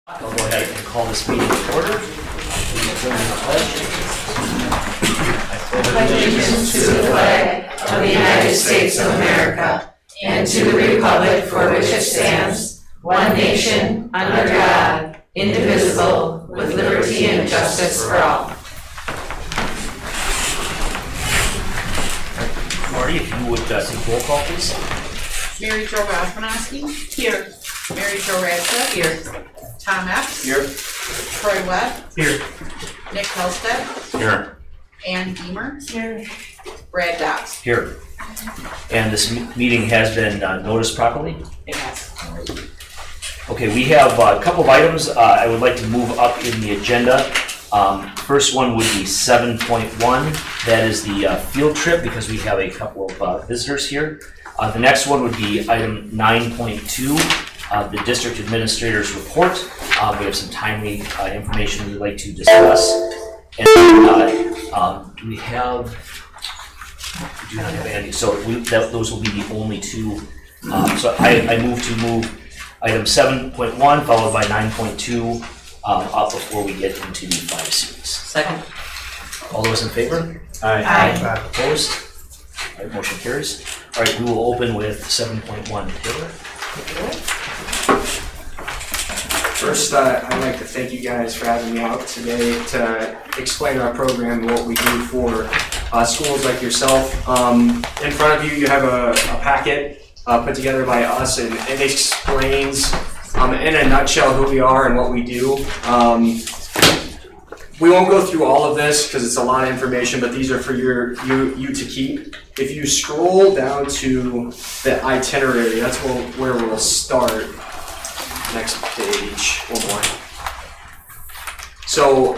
I'll go ahead and call this meeting to order. Please join in the pledge. I pledge allegiance to the flag of the United States of America and to the republic for which it stands, one nation, under God, indivisible, with liberty and justice for all. Marty, if you would take roll call, please. Mary Jo Rosmanowski. Here. Mary Jo Radcliffe. Here. Tom Epps. Here. Troy Webb. Here. Nick Helsted. Here. Ann Beamer. Here. Brad Dobbs. Here. And this meeting has been noticed properly? It has. Okay, we have a couple of items I would like to move up in the agenda. First one would be 7.1. That is the field trip, because we have a couple of visitors here. The next one would be item 9.2. The district administrator's report. We have some timely information we'd like to discuss. And we have, we do not have Andy, so those will be the only two. So I move item 7.1 followed by 9.2 up before we get into the 5 Cs. Second. All those in favor? Aye. Opposed? All right, motion carries. All right, we will open with 7.1. Taylor? First, I'd like to thank you guys for having me out today to explain our program and what we do for schools like yourself. In front of you, you have a packet put together by us, and it explains in a nutshell who we are and what we do. We won't go through all of this because it's a lot of information, but these are for you to keep. If you scroll down to the itinerary, that's where we'll start. Next page, one more. So,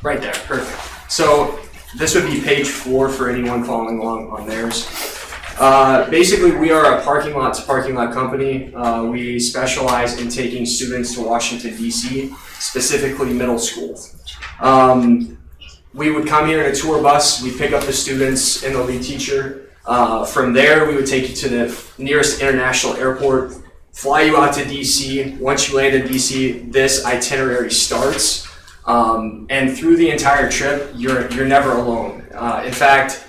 right there, perfect. So, this would be page 4 for anyone following along on theirs. Basically, we are a parking lot to parking lot company. We specialize in taking students to Washington, D.C., specifically middle school. We would come here in a tour bus, we'd pick up the students and the lead teacher. From there, we would take you to the nearest international airport, fly you out to DC. Once you land in DC, this itinerary starts. And through the entire trip, you're never alone. In fact,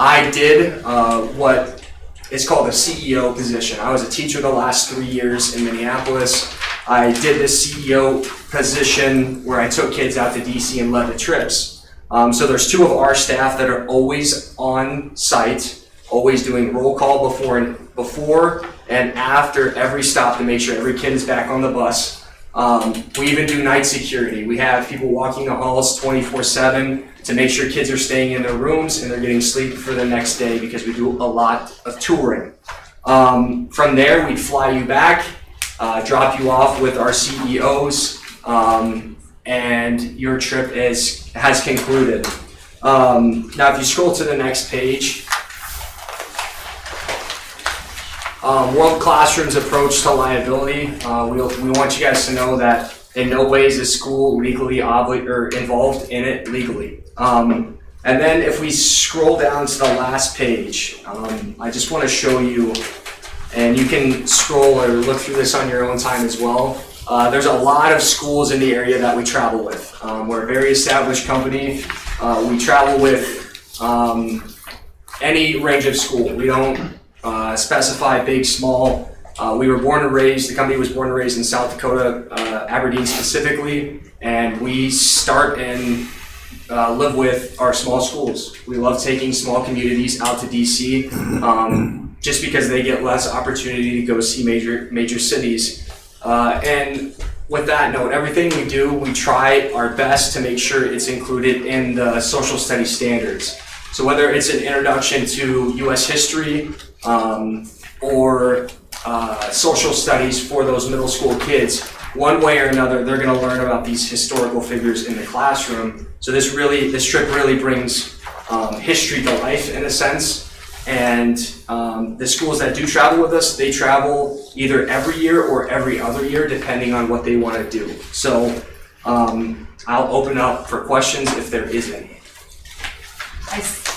I did what is called a CEO position. I was a teacher the last 3 years in Minneapolis. I did this CEO position where I took kids out to DC and led the trips. So there's 2 of our staff that are always on site, always doing roll call before and after every stop to make sure every kid is back on the bus. We even do night security. We have people walking the halls 24/7 to make sure kids are staying in their rooms and they're getting sleep for the next day, because we do a lot of touring. From there, we'd fly you back, drop you off with our CEOs, and your trip has concluded. Now, if you scroll to the next page, World Classroom's approach to liability. We want you guys to know that in no way is the school legally involved in it legally. And then if we scroll down to the last page, I just want to show you, and you can scroll or look through this on your own time as well. There's a lot of schools in the area that we travel with. We're a very established company. We travel with any range of school. We don't specify big, small. The company was born and raised in South Dakota, Aberdeen specifically, and we start and live with our small schools. We love taking small communities out to DC just because they get less opportunity to go see major cities. And with that note, everything we do, we try our best to make sure it's included in the social studies standards. So whether it's an introduction to U.S. history or social studies for those middle school kids, one way or another, they're going to learn about these historical figures in the classroom. So this trip really brings history to life in a sense. And the schools that do travel with us, they travel either every year or every other year, depending on what they want to do. So I'll open up for questions if there is any.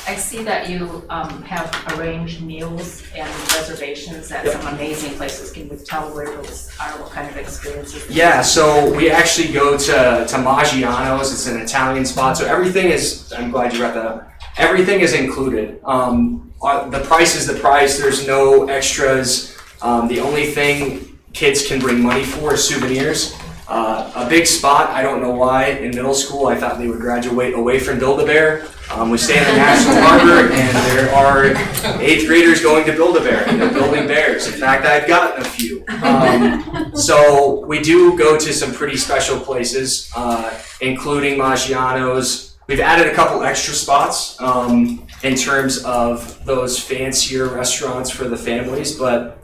I see that you have arranged meals and reservations at some amazing places. Can you tell where those are, what kind of experiences? Yeah, so we actually go to Maggiano's. It's an Italian spot, so everything is, I'm glad you brought that up. Everything is included. The price is the price. There's no extras. The only thing kids can bring money for is souvenirs. A big spot, I don't know why, in middle school I thought they would graduate away from Build-A-Bear. We stay in the National Harbor and there are 8th graders going to Build-A-Bear and they're building bears. In fact, I've gotten a few. So we do go to some pretty special places, including Maggiano's. We've added a couple extra spots in terms of those fancier restaurants for the families, but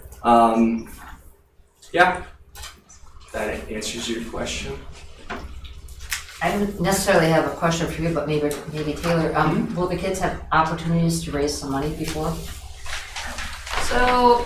yeah. That answers your question. I don't necessarily have a question for you, but maybe Taylor, will the kids have opportunities to raise some money before? So,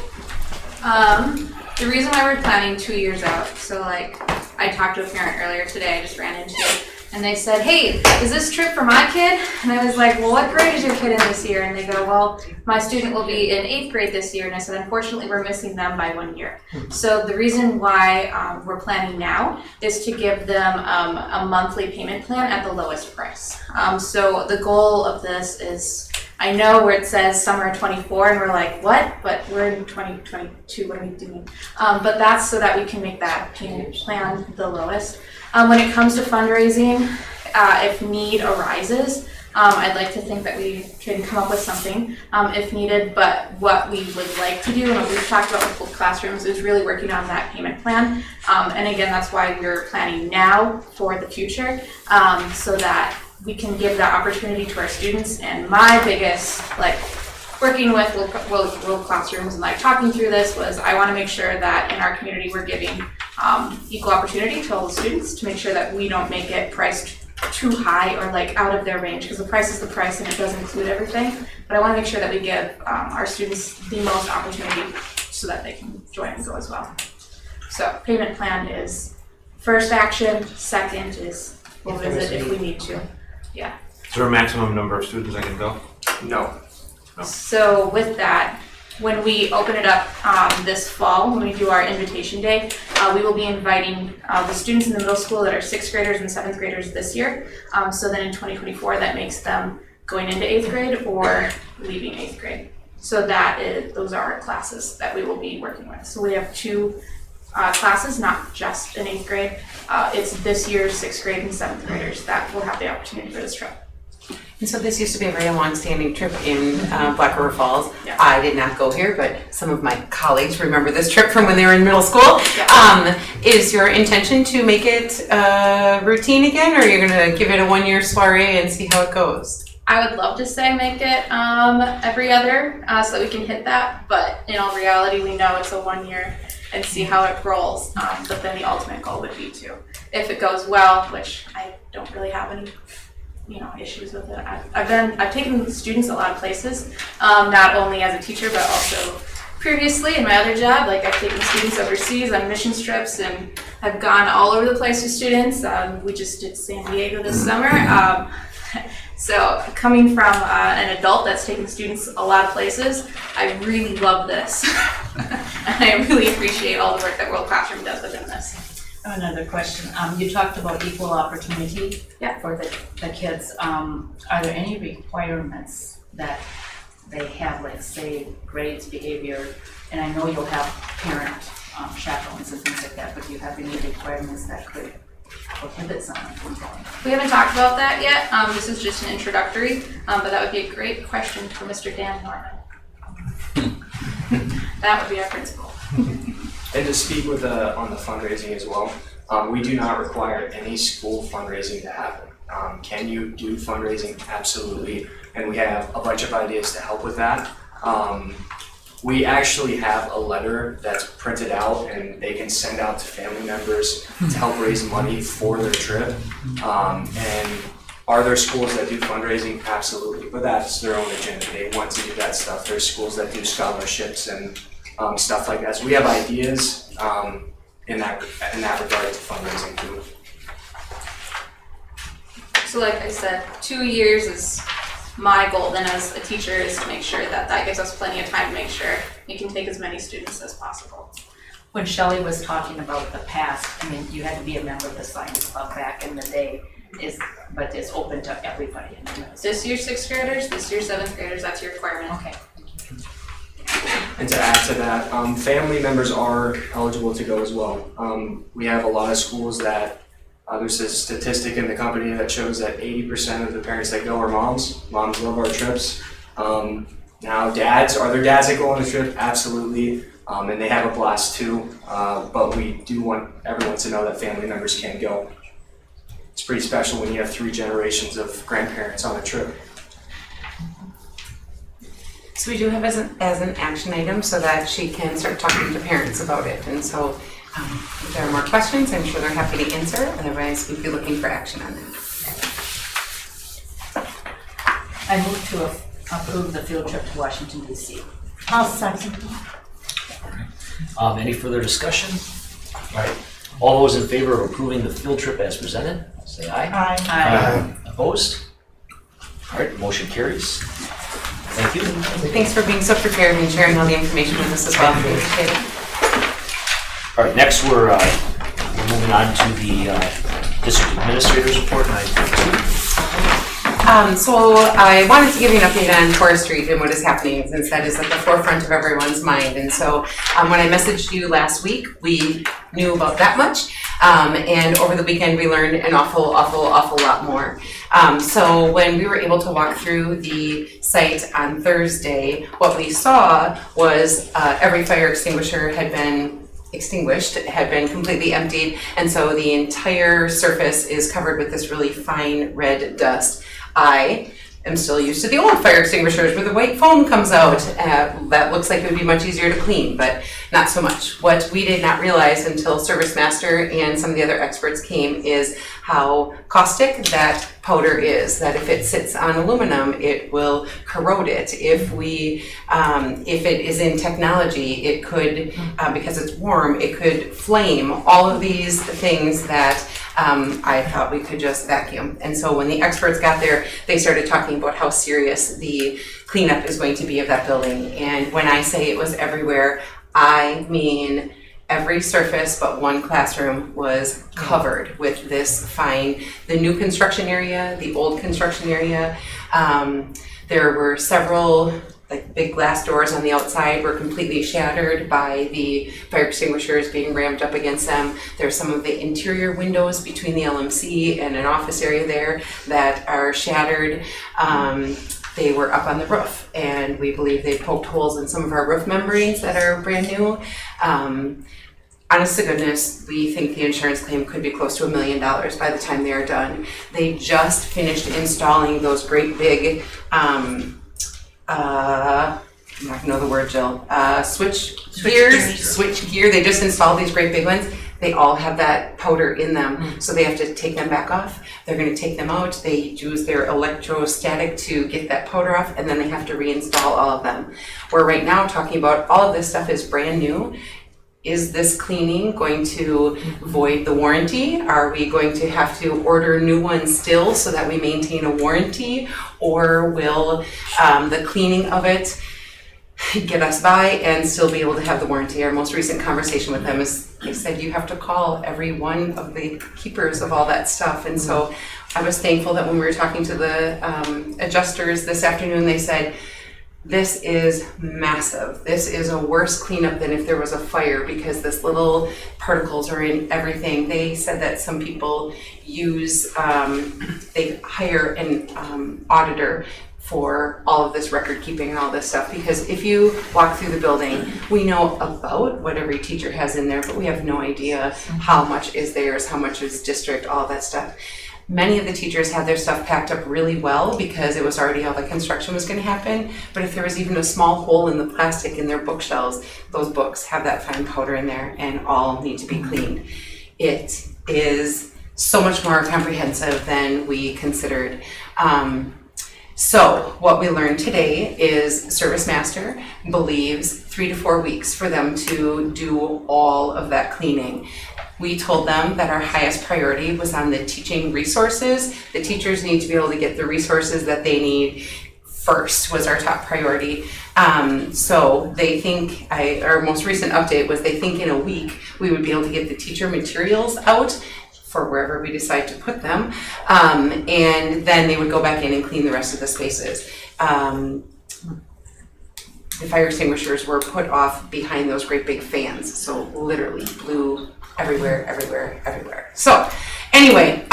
the reason why we're planning 2 years out, so like, I talked to a parent earlier today, I just ran into it, and they said, hey, is this trip for my kid? And I was like, well, what grade is your kid in this year? And they go, well, my student will be in 8th grade this year. And I said, unfortunately, we're missing them by 1 year. So the reason why we're planning now is to give them a monthly payment plan at the lowest price. So the goal of this is, I know where it says summer 24 and we're like, what? But we're in 2022, what are we doing? But that's so that we can make that payment plan the lowest. When it comes to fundraising, if need arises, I'd like to think that we can come up with something if needed, but what we would like to do and what we've talked about with both classrooms is really working on that payment plan. And again, that's why we're planning now for the future, so that we can give that opportunity to our students. And my biggest, working with World Classrooms and talking through this was I want to make sure that in our community we're giving equal opportunity to all the students to make sure that we don't make it priced too high or out of their range, because the price is the price and it does include everything. But I want to make sure that we give our students the most opportunity so that they can join and go as well. So payment plan is first action, second is we'll visit if we need to. Yeah. Is there a maximum number of students that can go? No. So with that, when we open it up this fall, when we do our invitation day, we will be inviting the students in the middle school that are 6th graders and 7th graders this year. So then in 2024, that makes them going into 8th grade or leaving 8th grade. So those are our classes that we will be working with. So we have 2 classes, not just in 8th grade. It's this year's 6th grade and 7th graders that will have the opportunity for this trip. And so this used to be a very long-standing trip in Black River Falls. Yeah. I did not go here, but some of my colleagues remember this trip from when they were in middle school. Yeah. Is your intention to make it routine again, or are you going to give it a 1-year soiree and see how it goes? I would love to say make it every other so that we can hit that, but in all reality, we know it's a 1 year and see how it rolls. But then the ultimate goal would be to, if it goes well, which I don't really have any issues with it. I've taken students a lot of places, not only as a teacher, but also previously in my other job. I've taken students overseas on mission trips and have gone all over the place with students. We just did San Diego this summer. So coming from an adult that's taken students a lot of places, I really love this. And I really appreciate all the work that World Classroom does within this. I have another question. You talked about equal opportunity for the kids. Are there any requirements that they have, say grades, behavior, and I know you'll have parent chaperones and things like that, but do you have any requirements that could prohibit someone from going? We haven't talked about that yet. This is just an introductory, but that would be a great question for Mr. Dan Norman. That would be our principal. And to speak with on the fundraising as well, we do not require any school fundraising to happen. Can you do fundraising? Absolutely. And we have a bunch of ideas to help with that. We actually have a letter that's printed out and they can send out to family members to help raise money for their trip. And are there schools that do fundraising? Absolutely, but that's their own agenda. They want to do that stuff. There's schools that do scholarships and stuff like that. So we have ideas in that regard to fundraising too. So like I said, 2 years is my goal then as a teacher is to make sure that that gives us plenty of time to make sure we can take as many students as possible. When Shelley was talking about the past, I mean, you had to be a member of the science club back in the day, but it's open to everybody. This year's 6th graders, this year's 7th graders, that's your requirement. Okay. And to add to that, family members are eligible to go as well. We have a lot of schools that, there's a statistic in the company that shows that 80% of the parents that go are moms. Moms love our trips. Now dads, are there dads that go on the trip? Absolutely. And they have a blast too. But we do want everyone to know that family members can go. It's pretty special when you have 3 generations of grandparents on a trip. So we do have as an action item so that she can start talking to parents about it. And so if there are more questions, I'm sure they're happy to answer. Otherwise, we'd be looking for action on that. I move to approve the field trip to Washington DC. I'll second. Any further discussion? All right. All those in favor of approving the field trip as presented, say aye. Aye. Opposed? All right, motion carries. Thank you. Thanks for being so prepared and sharing all the information with us as well. We appreciate it. All right, next we're moving on to the district administrator's report, 9.2. So I wanted to give you an update on Forest Street and what is happening, since that is at the forefront of everyone's mind. And so when I messaged you last week, we knew about that much. And over the weekend, we learned an awful lot more. So when we were able to walk through the site on Thursday, what we saw was every fire extinguisher had been extinguished, had been completely emptied, and so the entire surface is covered with this really fine red dust. I am still used to the old fire extinguishers where the white foam comes out. That looks like it would be much easier to clean, but not so much. What we did not realize until Service Master and some of the other experts came is how caustic that powder is, that if it sits on aluminum, it will corrode it. If it is in technology, it could, because it's warm, it could flame. All of these things that I thought we could just vacuum. And so when the experts got there, they started talking about how serious the cleanup is going to be of that building. And when I say it was everywhere, I mean every surface but one classroom was covered with this fine, the new construction area, the old construction area. There were several big glass doors on the outside were completely shattered by the fire extinguishers being rammed up against them. There's some of the interior windows between the LMC and an office area there that are shattered. They were up on the roof, and we believe they poked holes in some of our roof membranes that are brand new. Honest to goodness, we think the insurance claim could be close to $1 million by the time they are done. They just finished installing those great big, I'm not gonna know the word, Jill, switch gear. They just installed these great big ones. They all have that powder in them, so they have to take them back off. They're going to take them out. They use their electrostatic to get that powder off, and then they have to reinstall all of them. We're right now talking about all of this stuff is brand new. Is this cleaning going to void the warranty? Are we going to have to order new ones still so that we maintain a warranty? Or will the cleaning of it get us by and still be able to have the warranty? Our most recent conversation with them is they said you have to call every one of the keepers of all that stuff. And so I was thankful that when we were talking to the adjusters this afternoon, they said, this is massive. This is a worse cleanup than if there was a fire, because this little particles are in everything. They said that some people use, they hire an auditor for all of this record keeping and all this stuff, because if you walk through the building, we know about what every teacher has in there, but we have no idea how much is theirs, how much is district, all that stuff. Many of the teachers had their stuff packed up really well because it was already all the construction was going to happen. But if there was even a small hole in the plastic in their bookshelves, those books have that fine powder in there and all need to be cleaned. It is so much more comprehensive than we considered. So what we learned today is Service Master believes 3 to 4 weeks for them to do all of that cleaning. We told them that our highest priority was on the teaching resources. The teachers need to be able to get the resources that they need first was our top priority. So they think, our most recent update was they think in a week we would be able to get the teacher materials out for wherever we decide to put them. And then they would go back in and clean the rest of the spaces. The fire extinguishers were put off behind those great big fans. So literally blew everywhere, everywhere, everywhere. So anyway,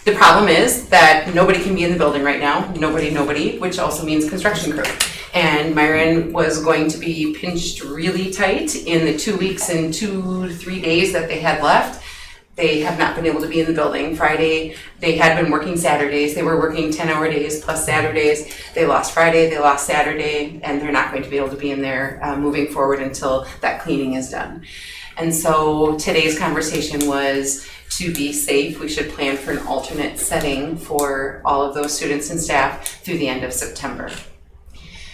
the problem is that nobody can be in the building right now. Nobody, which also means construction crew. And Myron was going to be pinched really tight in the 2 weeks and 2 to 3 days that they had left. They have not been able to be in the building. Friday, they had been working Saturdays. They were working 10-hour days plus Saturdays. They lost Friday, they lost Saturday, and they're not going to be able to be in there moving forward until that cleaning is done. And so today's conversation was, to be safe, we should plan for an alternate setting for all of those students and staff through the end of September.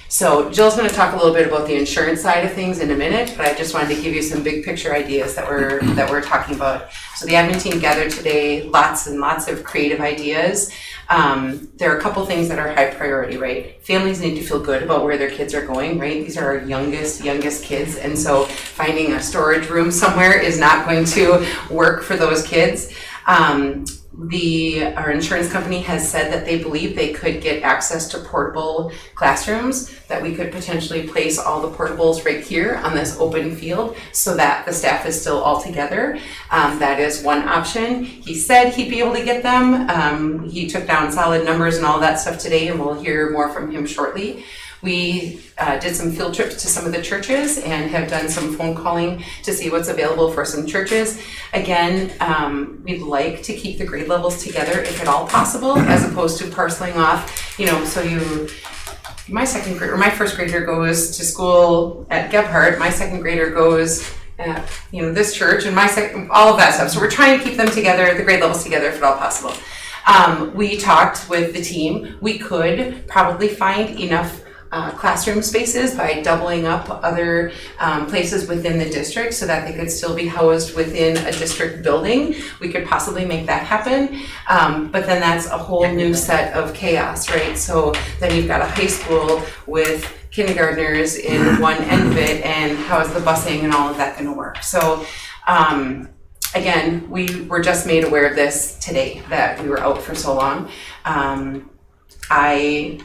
So Jill's going to talk a little bit about the insurance side of things in a minute, but I just wanted to give you some big picture ideas that we're talking about. So the admin team gathered today, lots and lots of creative ideas. There are a couple things that are high priority, right? Families need to feel good about where their kids are going, right? These are our youngest kids, and so finding a storage room somewhere is not going to work for those kids. Our insurance company has said that they believe they could get access to portable classrooms, that we could potentially place all the portables right here on this open field so that the staff is still all together. That is one option. He said he'd be able to get them. He took down solid numbers and all that stuff today, and we'll hear more from him shortly. We did some field trips to some of the churches and have done some phone calling to see what's available for some churches. Again, we'd like to keep the grade levels together if at all possible, as opposed to parceling off, so my first grader goes to school at Gebhardt, my second grader goes at, this church, and all of that stuff. So we're trying to keep them together, the grade levels together if at all possible. We talked with the team. We could probably find enough classroom spaces by doubling up other places within the district so that they could still be housed within a district building. We could possibly make that happen, but then that's a whole new set of chaos, right? So then you've got a high school with kindergartners in one end of it, and how is the busing and all of that going to work? So again, we were just made aware of this today, that we were out for so long. I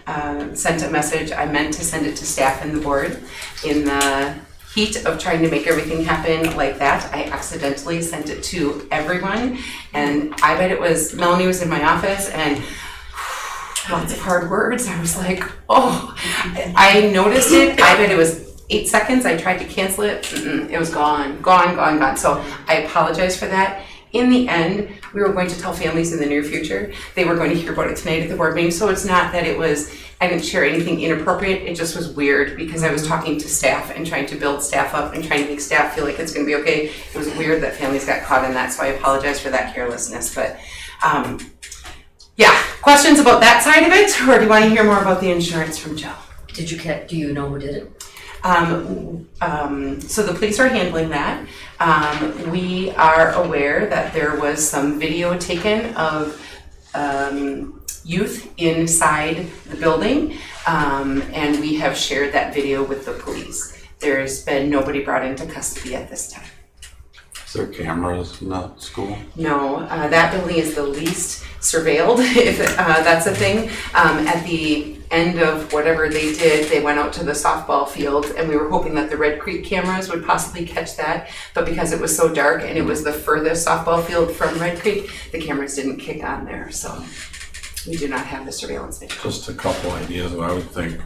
sent a message. I meant to send it to staff and the board. In the heat of trying to make everything happen like that, I accidentally sent it to everyone. And I bet Melanie was in my office, and lots of hard words. I was like, oh, I noticed it. I bet it was 8 seconds. I tried to cancel it. It was gone. So I apologize for that. In the end, we were going to tell families in the near future. They were going to hear about it tonight at the board meeting. So it's not that I didn't share anything inappropriate. It just was weird because I was talking to staff and trying to build staff up and trying to make staff feel like it's going to be okay. It was weird that families got caught in that. So I apologize for that carelessness. But questions about that side of it? Or do you want to hear more about the insurance from Joe? Do you know who did it? So the police are handling that. We are aware that there was some video taken of youth inside the building, and we have shared that video with the police. There's been nobody brought into custody at this time. Is there cameras in that school? No, that building is the least surveilled, if that's a thing. At the end of whatever they did, they went out to the softball field, and we were hoping that the Red Creek cameras would possibly catch that, but because it was so dark and it was the furthest softball field from Red Creek, the cameras didn't kick on there, so we do not have the surveillance video. Just a couple ideas. What I would think,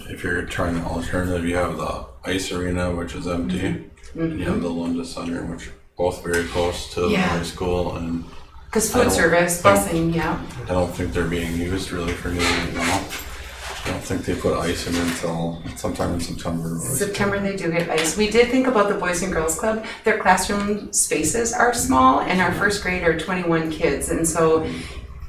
if you're trying an alternative, you have the ice arena, which is empty, and you have the Lunda Center, which are both very close to the high school, and because food service, busing, I don't think they're being used really for anything now. I don't think they put ice in until sometime in September. September they do get ice. We did think about the Boys and Girls Club. Their classroom spaces are small, and our first grade are 21 kids, and so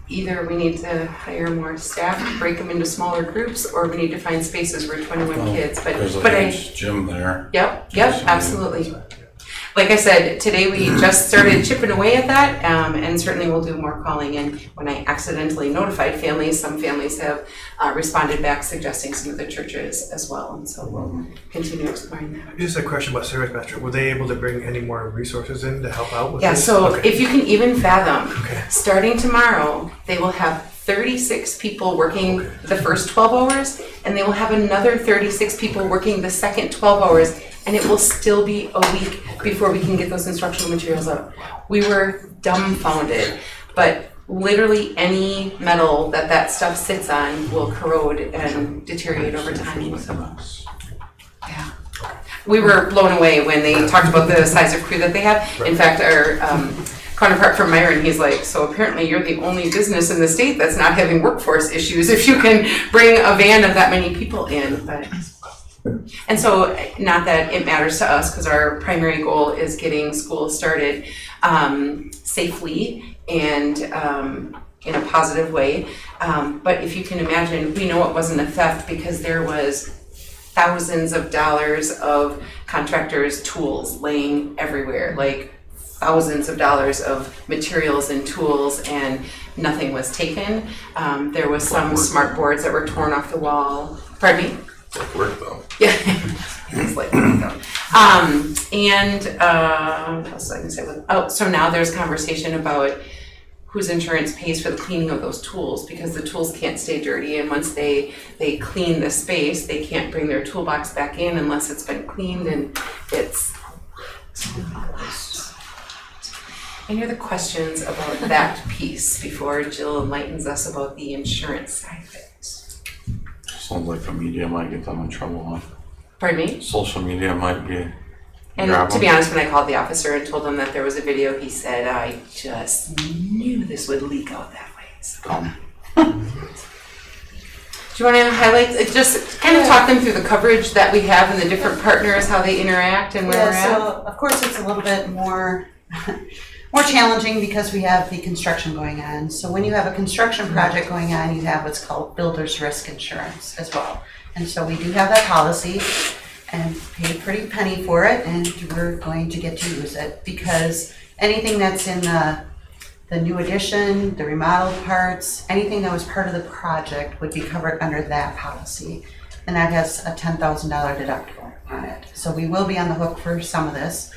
either we need to hire more staff, break them into smaller groups, or we need to find spaces for 21 kids. There's a huge gym there. Yep, absolutely. like I said, today we just started chipping away at that, and certainly we'll do more calling. And when I accidentally notified families, some families have responded back suggesting some of the churches as well, and so we'll continue exploring that. Just a question about Service Master. Were they able to bring any more resources in to help out with Yeah, this? so Okay. if you can even fathom, Okay. starting tomorrow, they will have 36 people working the first 12 hours, and they will have another 36 people working the second 12 hours, and it will still be a week before we can get those instructional materials out. We were dumbfounded, but literally any metal that stuff sits on will corrode and deteriorate over time. So, yeah. We were blown away when they talked about the size of crew that they have. In fact, our counterpart from Myron, he's like, so apparently you're the only business in the state that's not having workforce issues if you can bring a van of that many people in. And so, not that it matters to us, because our primary goal is getting school started safely and in a positive way. But if you can imagine, we know it wasn't a theft because there was thousands of dollars of contractors' tools laying everywhere, like thousands of dollars of materials and tools, and nothing was taken. There was some smart boards that were torn off the wall. Pardon me? Like work though. Yeah. It's like what else was I gonna say? So now there's conversation about whose insurance pays for the cleaning of those tools, because the tools can't stay dirty, and once they clean the space, they can't bring their toolbox back in unless it's been cleaned, and it's a lot. Any other questions about that piece before Jill enlightens us about the insurance side of it? Sounds like the media might get them in trouble, huh? Pardon me? Social media might be. And to be honest, when I called the officer and told him that there was a video, he said, I just knew this would leak out that way. So. Do you want to highlight, just kind of talk them through the coverage that we have and the different partners, how they interact and where we're at? So of course it's a little bit more challenging because we have the construction going on. So when you have a construction project going on, you have what's called builder's risk insurance as well. And so we do have that policy and pay a pretty penny for it, and we're going to get to use it because anything that's in the new addition, the remodeled parts, anything that was part of the project would be covered under that policy. And that has a $10,000 deductible on it. So we will be on the hook for some of this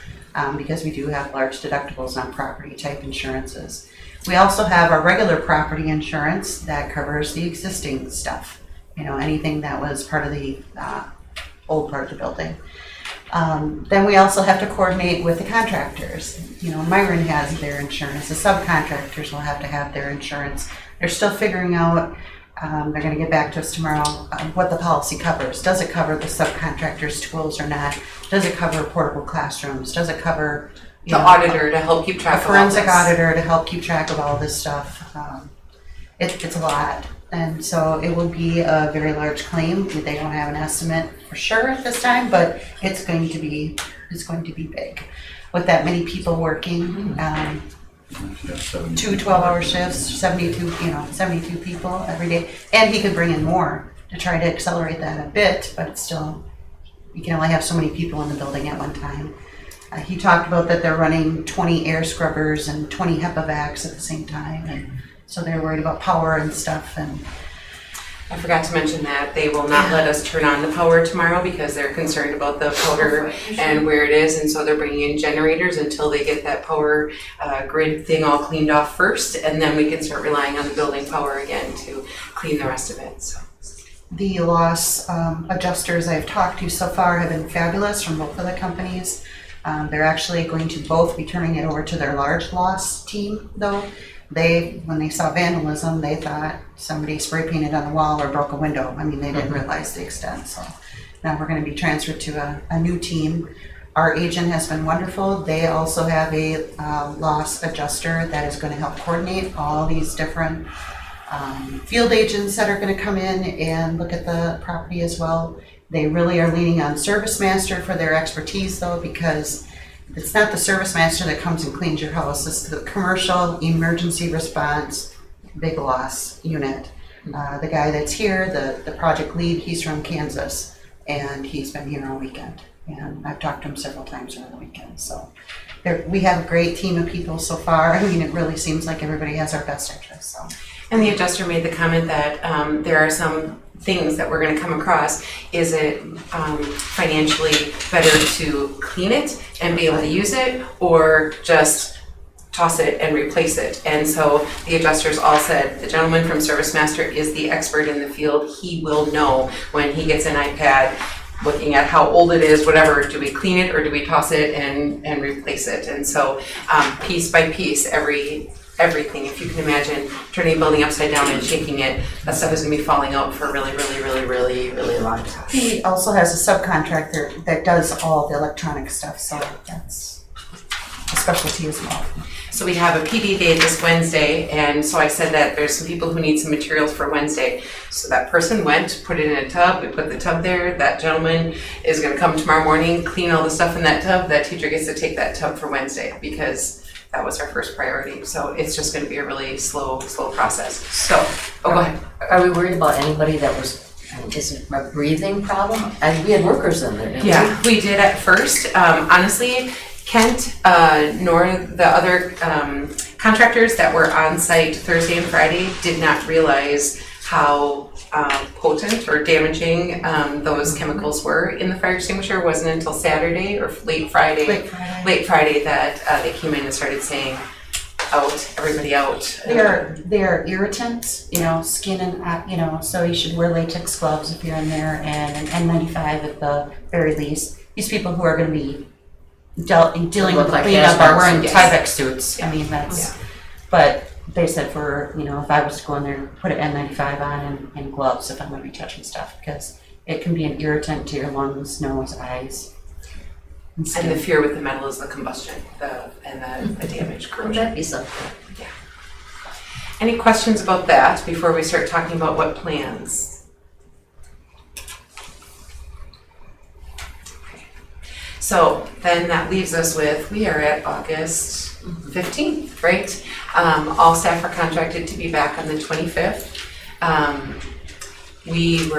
because we do have large deductibles on property type insurances. We also have our regular property insurance that covers the existing stuff. You know, anything that was part of the old part of the building. Then we also have to coordinate with the contractors. You know, Myron has their insurance. The subcontractors will have to have their insurance. They're still figuring out, they're going to get back to us tomorrow, what the policy covers. Does it cover the subcontractors' tools or not? Does it cover portable classrooms? Does it cover The auditor to help keep track a of all forensic this. auditor to help keep track of all this stuff? It's a lot. And so it will be a very large claim. They don't have an estimate for sure at this time, but it's going to be big. With that many people working, Yeah, 2 12-hour shifts, 72 people every day. And he could bring in more to try to accelerate that a bit, but it's still, you can only have so many people in the building at one time. He talked about that they're running 20 air scrubbers and 20 HEPA vacs at the same time. And so they're worried about power and stuff. And I forgot to mention that they will not let us turn on the power tomorrow because they're concerned about the powder and where it is, and so they're bringing in generators until they get that power grid thing all cleaned off first, and then we can start relying on the building power again to clean the rest of it. So. the loss adjusters I've talked to so far have been fabulous from both of the companies. They're actually going to both be turning it over to their large loss team, though. When they saw vandalism, they thought somebody spray painted on the wall or broke a window. I mean, they didn't realize the extent. So now we're going to be transferred to a new team. Our agent has been wonderful. They also have a loss adjuster that is going to help coordinate all these different field agents that are going to come in and look at the property as well. They really are leaning on Service Master for their expertise, though, because it's not the Service Master that comes and cleans your house. It's the commercial emergency response big loss unit. The guy that's here, the project lead, he's from Kansas, and he's been here all weekend. And I've talked to them several times over the weekend, so. We have a great team of people so far. I mean, it really seems like everybody has our best interests, so. And the adjuster made the comment that there are some things that we're gonna come across. Is it financially better to clean it and be able to use it, or just toss it and replace it? And so the adjusters all said, the gentleman from Service Master is the expert in the field. He will know when he gets an iPad, looking at how old it is, whatever, do we clean it or do we toss it and replace it? And so piece by piece, everything, if you can imagine turning a building upside down and shaking it, that stuff is gonna be falling out for a really long time. He also has a subcontractor that does all the electronic stuff, so that's a specialty as well. So we have a PD day this Wednesday, and so I said that there's some people who need some materials for Wednesday. So that person went, put it in a tub, we put the tub there, that gentleman is gonna come tomorrow morning, clean all the stuff in that tub, that teacher gets to take that tub for Wednesday, because that was our first priority. So it's just gonna be a really slow process. So, go ahead. Are we worried about anybody that is it a breathing problem? And we had workers in there, didn't we? Yeah, we did at first. Honestly, Kent, nor the other contractors that were on site Thursday and Friday did not realize how potent or damaging those chemicals were in the fire extinguisher. It wasn't until Saturday or late Friday that they came in and started saying, out, everybody out. They are irritants, skin and, so you should wear latex gloves if you're in there, and an N95 at the very least. These people who are gonna be dealing with the cleanup are wearing Tyvek suits. I mean, but they said if I was to go in there, put an N95 on and gloves if I'm gonna be touching stuff, because it can be an irritant to your lungs, nose, eyes. And the fear with the metal is the combustion, and the damage, corrosion. That'd be something. Yeah. Any questions about that before we start talking about what plans? So then that leaves us with, we are at August 15th, right? All staff are contracted to be back on the 25th. We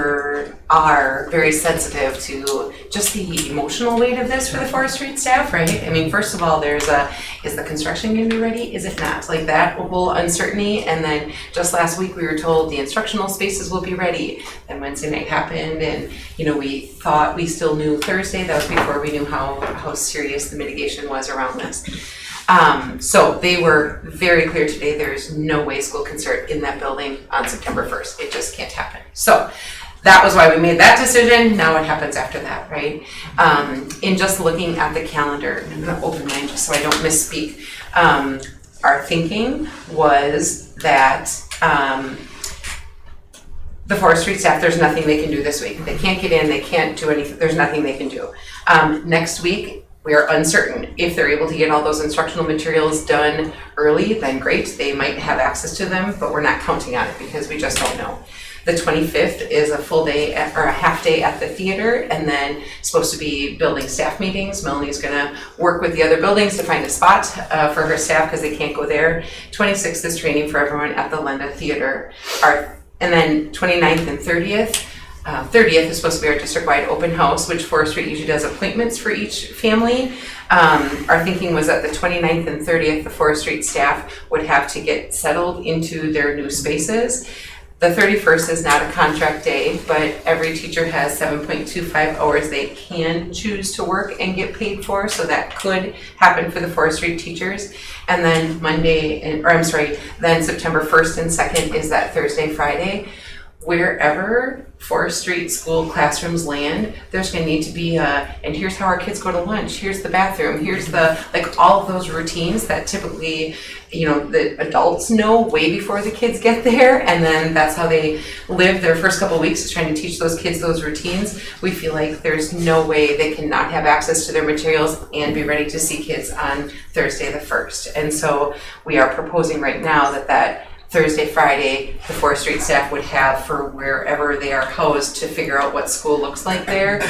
are very sensitive to just the emotional weight of this for the Forest Street staff, right? I mean, first of all, is the construction gonna be ready? Is it not? Like that whole uncertainty. And then just last week, we were told the instructional spaces will be ready. Then Wednesday night happened, and we thought we still knew Thursday. That was before we knew how serious the mitigation was around this. So they were very clear today, there's no way school can start in that building on September 1st. It just can't happen. So that was why we made that decision. Now what happens after that, right? In just looking at the calendar, I'm gonna open mine just so I don't misspeak. Our thinking was that the Forest Street staff, there's nothing they can do this week. They can't get in, they can't do anything, there's nothing they can do. Next week, we are uncertain. If they're able to get all those instructional materials done early, then great, they might have access to them, but we're not counting on it because we just don't know. The 25th is a full day or a half day at the theater, and then supposed to be building staff meetings. Melanie's gonna work with the other buildings to find a spot for her staff because they can't go there. 26th is training for everyone at the Lenda Theater. And then 29th and 30th. 30th is supposed to be our district-wide open house, which Forest Street usually does appointments for each family. Our thinking was that the 29th and 30th, the Forest Street staff would have to get settled into their new spaces. The 31st is not a contract day, but every teacher has 7.25 hours they can choose to work and get paid for, so that could happen for the Forest Street teachers. And then then September 1st and 2nd is that Thursday, Friday. Wherever Forest Street school classrooms land, there's gonna need to be and here's how our kids go to lunch, here's the bathroom, here's all of those routines that typically, the adults know way before the kids get there, and then that's how they live their first couple of weeks, is trying to teach those kids those routines. We feel like there's no way they cannot have access to their materials and be ready to see kids on Thursday the 1st. And so we are proposing right now that Thursday, Friday, the Forest Street staff would have for wherever they are housed to figure out what school looks like there,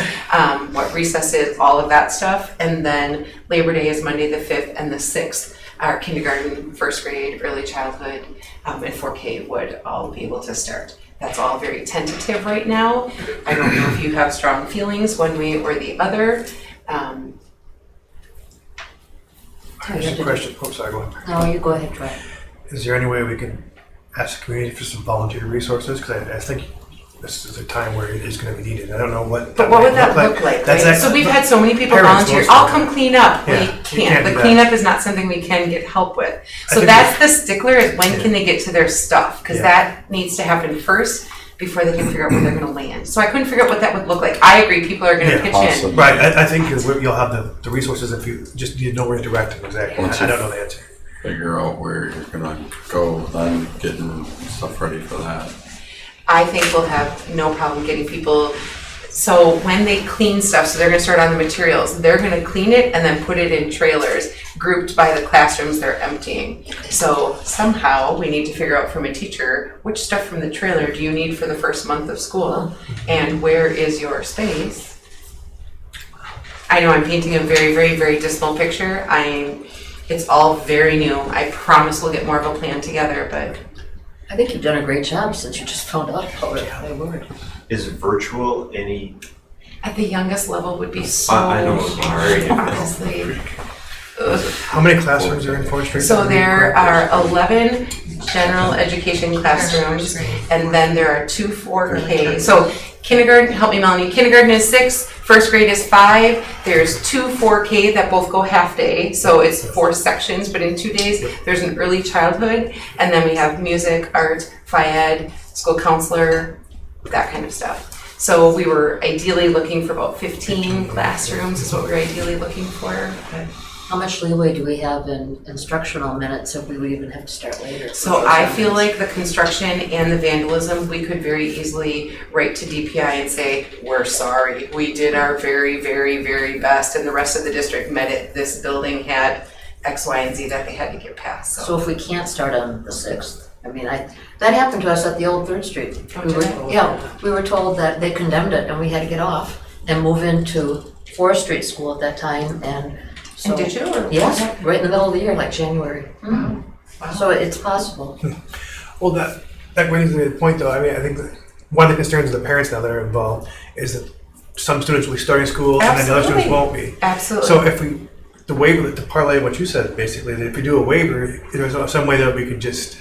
what recess is, all of that stuff. And then Labor Day is Monday the 5th and the 6th. Our kindergarten, first grade, early childhood, and 4K would all be able to start. That's all very tentative right now. I don't know if you have strong feelings one way or the other. Just a question, oh, sorry, go ahead. No, you go ahead, Troy. Is there any way we can ask the community for some volunteer resources? Because I think this is a time where it is going to be needed. I don't know what. But what would that look like? That's Right? So we've had so many people Parents volunteer. mostly. I'll come clean up. Yeah, We you can't. can't The do that. cleanup is not something we can get help with. I So think that's the stickler is when Yeah. can they get to their stuff? Because Yeah. that needs to happen first before they can figure out where they're going to land. So I couldn't figure out what that would look like. I agree. People are going to Yeah, pitch awesome. in. Right, I think you'll have the resources if you just you know where to direct them exactly. Once I you- don't know the answer. Figure out where you're gonna go, then getting stuff ready for that. I think we'll have no problem getting people. So when they clean stuff, so they're gonna start on the materials, they're gonna clean it and then put it in trailers grouped by the classrooms they're emptying. So somehow we need to figure out from a teacher, which stuff from the trailer do you need for the first month of school? And where is your space? I know I'm painting a very, very, very dismal picture. It's all very new. I promise we'll get more of a plan together, but I think you've done a great job since you just found out about it, my word. Is virtual any, at the youngest level would be so I know it's very honestly. Ugh. How many classrooms are in 4th Street? So there are 11 general education classrooms, and then there are 2 4K. So kindergarten, help me Melanie, kindergarten is 6, first grade is 5. There's 2 4K that both go half day, so it's 4 sections, but in 2 days, there's an early childhood, and then we have music, art, phy-ed, school counselor, that kind of stuff. So we were ideally looking for about 15 classrooms is what we were ideally looking for. But How much leeway do we have in instructional minutes if we would even have to start later? so I feel like the construction and the vandalism, we could very easily write to DPI and say, we're sorry, we did our very, very, very best and the rest of the district met it. This building had X, Y, and Z that they had to get past, So if we can't start on the 6th, I mean, that happened to us at the old 3rd Street. We were told that they condemned it and we had to get off and move into 4th Street School at that time and so. And did you? Or- Yes, right in the middle of the year, like January. Wow. So it's possible. Well, that brings me to the point though, I mean, I think that one of the concerns of the parents now that are involved is that some students will be starting school and then the other students won't be. Absolutely. So if we, the waiver, to parlay what you said, basically, that if we do a waiver, there's some way that we could just,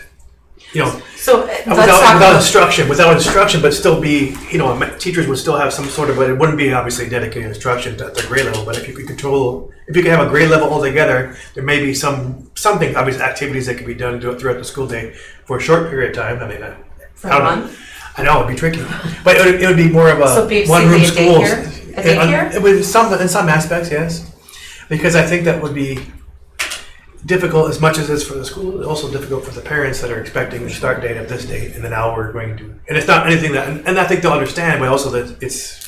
So let's talk without instruction, but still be, teachers would still have some sort of, but it wouldn't be obviously dedicated instruction at the grade level, but if you could have a grade level altogether, there may be something, obvious activities that could be done throughout the school day for a short period of time. I mean, for a month. I know, it'd be tricky, but it would be more of So a basically one-room a school. daycare? A daycare? It would, in some aspects, yes. Because I think that would be difficult as much as it's for the school, it's also difficult for the parents that are expecting the start date of this date, and then now we're going to, and it's not anything that, and I think they'll understand, but also that it's,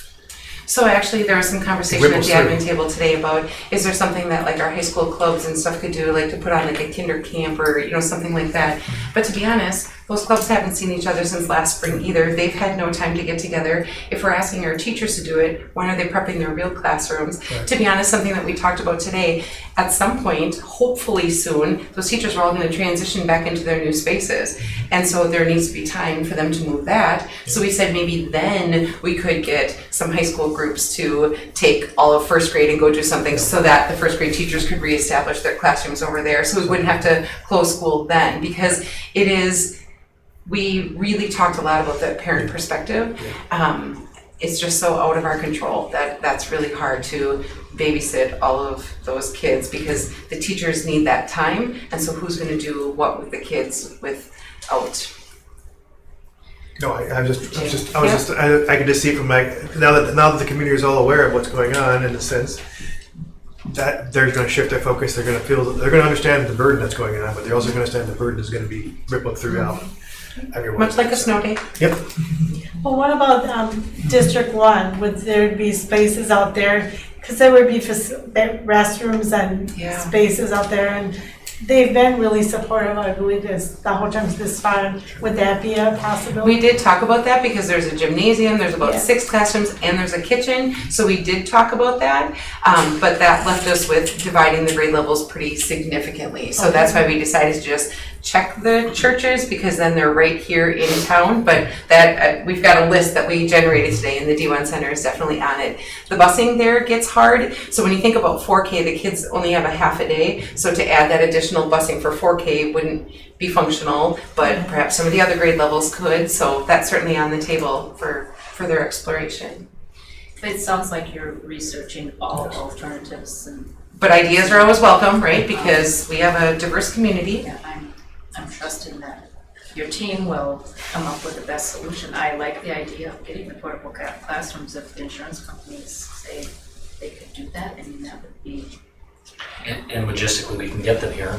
So actually, there was some conversation at ripples the through. admin table today about, is there something that like our high school clubs and stuff could do, like to put on like a kinder camp or, something like that. But to be honest, those clubs haven't seen each other since last spring either. They've had no time to get together. If we're asking our teachers to do it, when are they prepping their real classrooms? Right. To be honest, something that we talked about today, at some point, hopefully soon, those teachers are all gonna transition back into their new spaces. And so there needs to be time for them to move that. So we said maybe then we could get some high school groups to take all of first grade and go do something so that the first grade teachers could reestablish their classrooms over there. So we wouldn't have to close school then, because we really talked a lot about the parent perspective. It's just so out of our control that that's really hard to babysit all of those kids because the teachers need that time. And so who's gonna do what with the kids without? no, I could just see it from now that the community is all aware of what's going on in a sense, that they're going to shift their focus, they're going to understand the burden that's going on, but they're also going to understand the burden is going to be rippled throughout everyone. Much like a snow day. Yep. Well, what about District 1? Would there be spaces out there? Because there would be restrooms and Yeah. spaces out there, and they've been really supportive, I believe, the whole time this fun. Would that be a possibility? We did talk about that because there's a gymnasium, there's about Yeah. 6 classrooms, and there's a kitchen. So we did talk about that, but that left us with dividing the grade levels pretty significantly. So that's why we decided to just check the churches because then they're right here in town. But that we've got a list that we generated today, and the D1 Center is definitely on it. The busing there gets hard. So when you think about 4K, the kids only have a half a day. So to add that additional busing for 4K wouldn't be functional, but perhaps some of the other grade levels could. So that's certainly on the table for further exploration. It sounds like you're researching all alternatives and But ideas are always welcome, right? Because we have a diverse community. yeah, I'm trusting that your team will come up with the best solution. I like the idea of getting the portable classrooms if the insurance companies say they could do that. I mean, that would be. And logistically, we can get them here.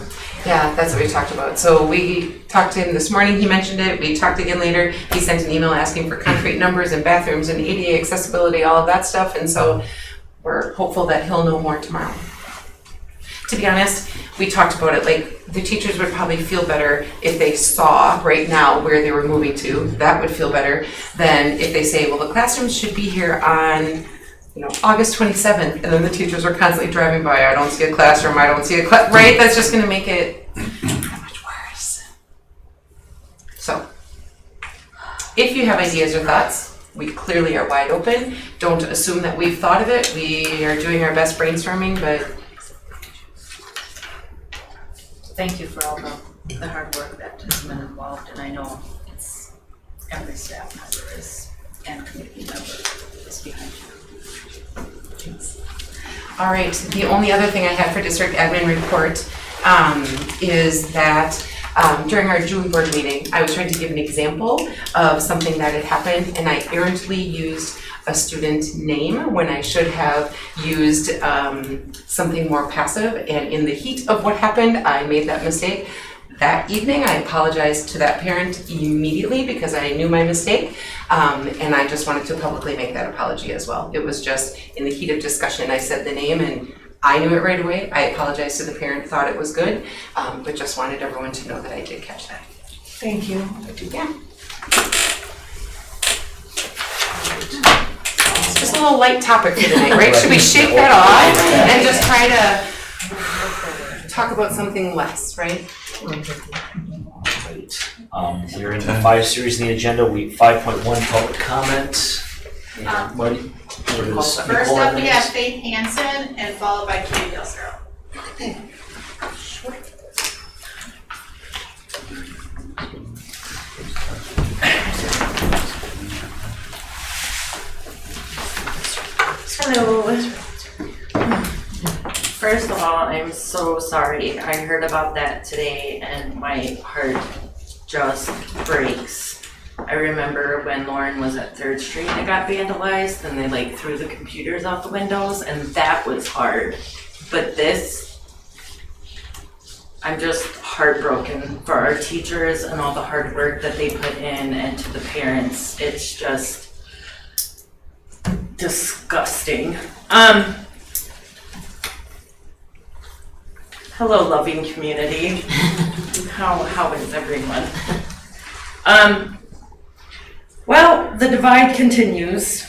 Yeah, that's what we talked about. So we talked to him this morning, he mentioned it, we talked again later, he sent an email asking for concrete numbers and bathrooms and ADA accessibility, all of that stuff, and so we're hopeful that he'll know more tomorrow. To be honest, we talked about it, like, the teachers would probably feel better if they saw right now where they were moving to, that would feel better, than if they say, well, the classrooms should be here on August 27th, and then the teachers are constantly driving by, I don't see a classroom, I don't see a class, right? That's just gonna make it that much worse. So, if you have ideas or thoughts, we clearly are wide open. Don't assume that we've thought of it. We are doing our best brainstorming, but Thank you for all the hard work that has been involved, and I know it's every staff member is and committee member is behind you. all right, the only other thing I had for district admin report is that during our June board meeting, I was trying to give an example of something that had happened, and I errantly used a student name when I should have used something more passive, and in the heat of what happened, I made that mistake. That evening, I apologized to that parent immediately because I knew my mistake, and I just wanted to publicly make that apology as well. It was just in the heat of discussion, I said the name and I knew it right away. I apologized to the parent, thought it was good, but just wanted everyone to know that I did catch that. Thank you. Yeah. It's just a little light topic for tonight, right? Should we shake that off and just try to talk about something less, right? Right. We're in the 5 series in the agenda. 5.1 public comment. Marty? First up, we have Faith Hansen and followed by Katie Del Cerro. Hello. First of all, I'm so sorry. I heard about that today and my heart just breaks. I remember when Lauren was at 3rd Street and it got vandalized and they threw the computers out the windows, and that was hard. But this, I'm just heartbroken for our teachers and all the hard work that they put in, and to the parents. It's just disgusting. Hello, loving community. How is everyone? Well, the divide continues.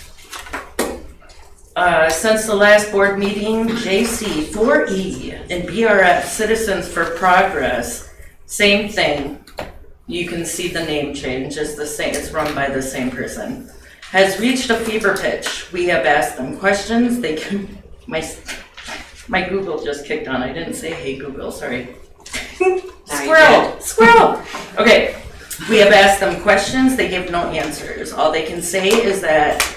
Since the last board meeting, JC, 4E, and BRF, Citizens for Progress, same thing. You can see the name change. It's the same. It's run by the same person. Has reached a fever pitch. We have asked them questions. They can. My Google just kicked on. I didn't say hey Google. Sorry. Squirrel. Okay. We have asked them questions. They give no answers. All they can say is that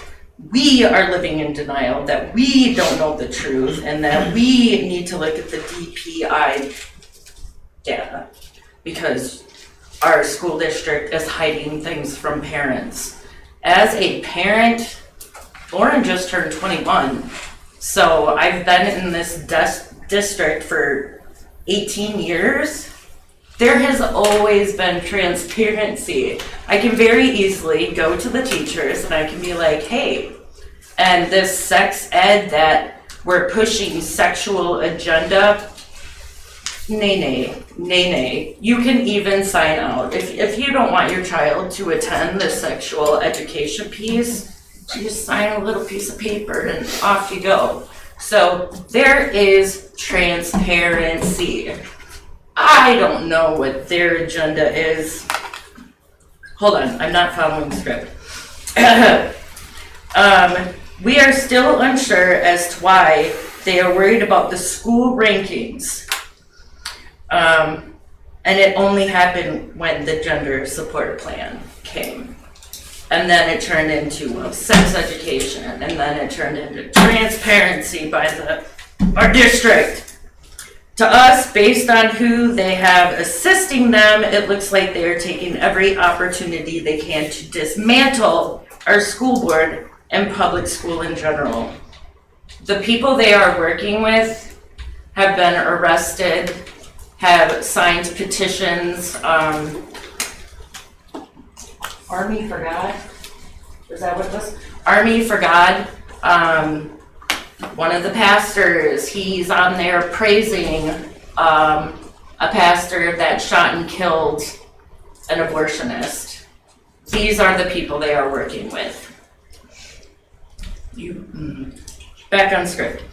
we are living in denial, that we don't know the truth, and that we need to look at the DPI data because our school district is hiding things from parents. As a parent, Lauren just turned 21, so I've been in this district for 18 years. There has always been transparency. I can very easily go to the teachers and I can be like, hey, and this sex ed that we're pushing sexual agenda, nay. You can even sign out. If you don't want your child to attend the sexual education piece, you just sign a little piece of paper and off you go. So there is transparency. I don't know what their agenda is. Hold on, I'm not following the script. We are still unsure as to why they are worried about the school rankings. And it only happened when the gender support plan came. And then it turned into sex education, and then it turned into transparency by our district. To us, based on who they have assisting them, it looks like they are taking every opportunity they can to dismantle our school board and public school in general. The people they are working with have been arrested, have signed petitions. Army for God? Is that what it was? Army for God. One of the pastors, he's on there praising a pastor that shot and killed an abortionist. These are the people they are working with. Back on script.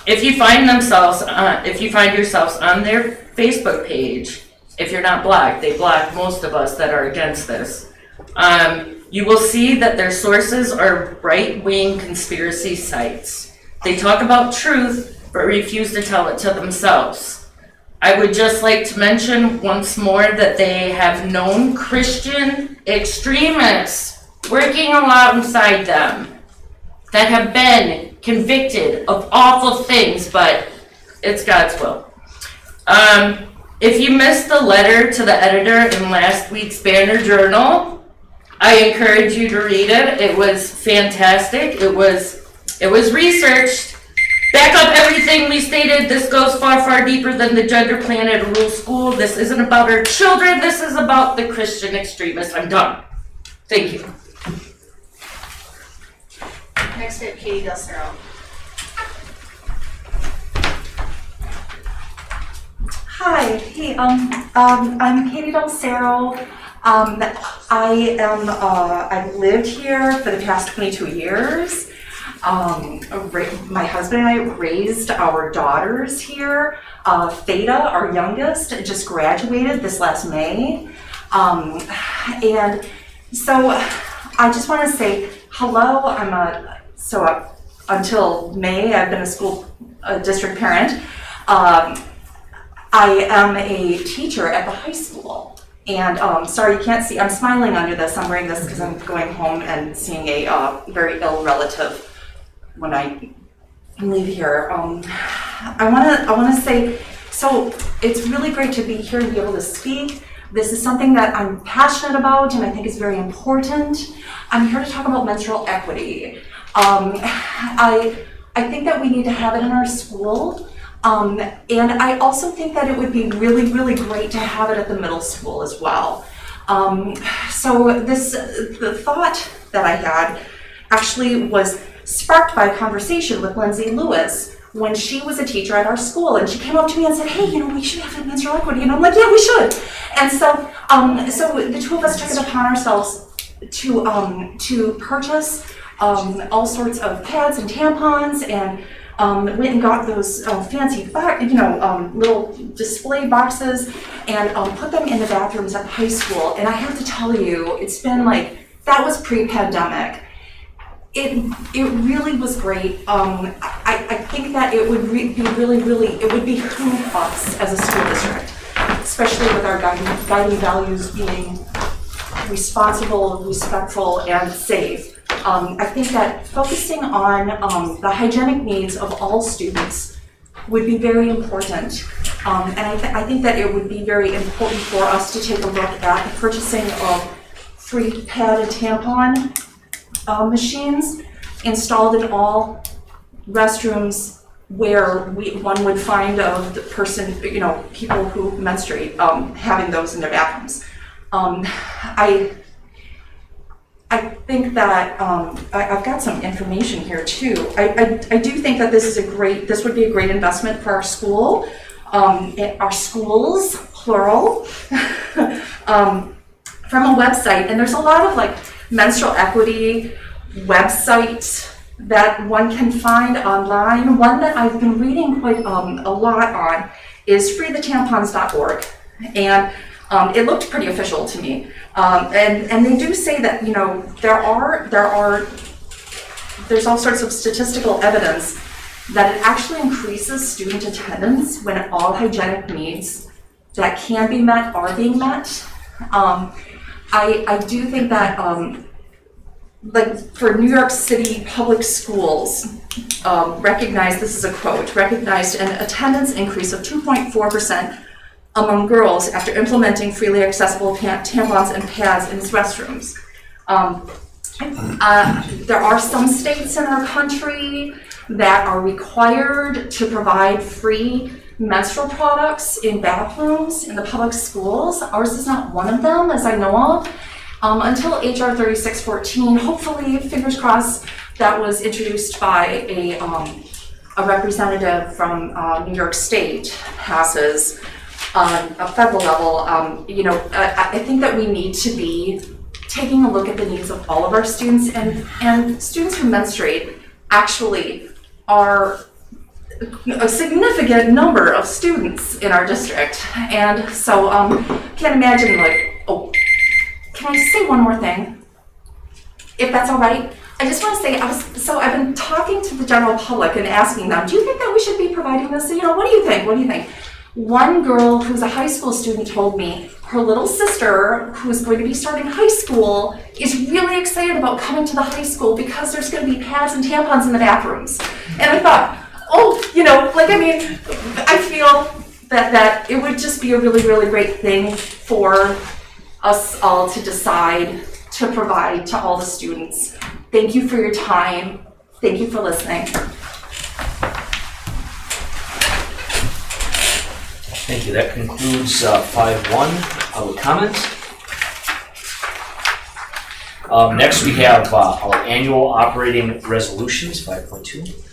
If you find yourselves on their Facebook page, if you're not blocked, they block most of us that are against this. You will see that their sources are right-wing conspiracy sites. They talk about truth, but refuse to tell it to themselves. I would just like to mention once more that they have known Christian extremists working alongside them that have been convicted of awful things, but it's God's will. If you missed the letter to the editor in last week's Banner Journal, I encourage you to read it. It was fantastic. It was researched. Back up everything we stated. This goes far, far deeper than the gender plan at a rural school. This isn't about our children. This is about the Christian extremists. I'm done. Thank you. Next we have Katie Del Cerro. Hi, hey, I'm Katie Del Cerro. I've lived here for the past 22 years. My husband and I raised our daughters here. Theta, our youngest, just graduated this last May. And so I just want to say hello. Until May, I've been a school district parent. I am a teacher at the high school. And sorry, you can't see, I'm smiling under this. I'm wearing this because I'm going home and seeing a very ill relative when I leave here. I want to say, so it's really great to be here and be able to speak. This is something that I'm passionate about and I think is very important. I'm here to talk about menstrual equity. I think that we need to have it in our school. And I also think that it would be really, really great to have it at the middle school as well. So the thought that I had actually was sparked by a conversation with Lindsay Lewis when she was a teacher at our school, and she came up to me and said, "Hey, we should have menstrual equity," and I'm like, "Yeah, we should." And so, so the two of us took it upon ourselves to purchase all sorts of pads and tampons and. Went and got those fancy, little display boxes and put them in the bathrooms at the high school. And I have to tell you, it's been that was pre-pandemic. It really was great. I think that it would be it would behoove us as a school district, especially with our guiding values being responsible, respectful, and safe. I think that focusing on the hygienic needs of all students would be very important. And I think that it would be very important for us to take a look at the purchasing of 3 pad and tampon machines installed in all restrooms where one would find the person, people who menstruate, having those in their bathrooms. I think that, I've got some information here too. I do think that this would be a great investment for our school, our schools, plural, from a website. And there's a lot of like menstrual equity websites that one can find online. One that I've been reading quite a lot on is freethetampons.org. And it looked pretty official to me. And they do say that, you know, there's all sorts of statistical evidence that it actually increases student attendance when all hygienic needs that can be met are being met. I do think that, like for New York City public schools, this is a quote, recognized an attendance increase of 2.4% among girls after implementing freely accessible tampons and pads in its restrooms. There are some states in our country that are required to provide free menstrual products in bathrooms in the public schools. Ours is not one of them, as I know of. Until HR 3614, hopefully, fingers crossed, that was introduced by a representative from New York State passes on a federal level. I think that we need to be taking a look at the needs of all of our students, and students who menstruate actually are a significant number of students in our district. And so can't imagine can I say one more thing? If that's all right? I just want to say, I've been talking to the general public and asking them, do you think that we should be providing this? You know, what do you think? What do you think? One girl who's a high school student told me her little sister, who's going to be starting high school, is really excited about coming to the high school because there's going to be pads and tampons in the bathrooms. And I thought, I feel that it would just be a really, really great thing for us all to decide to provide to all the students. Thank you for your time. Thank you for listening. Thank you. That concludes 5.1 public comment. Next, we have our annual operating resolutions, 5.2.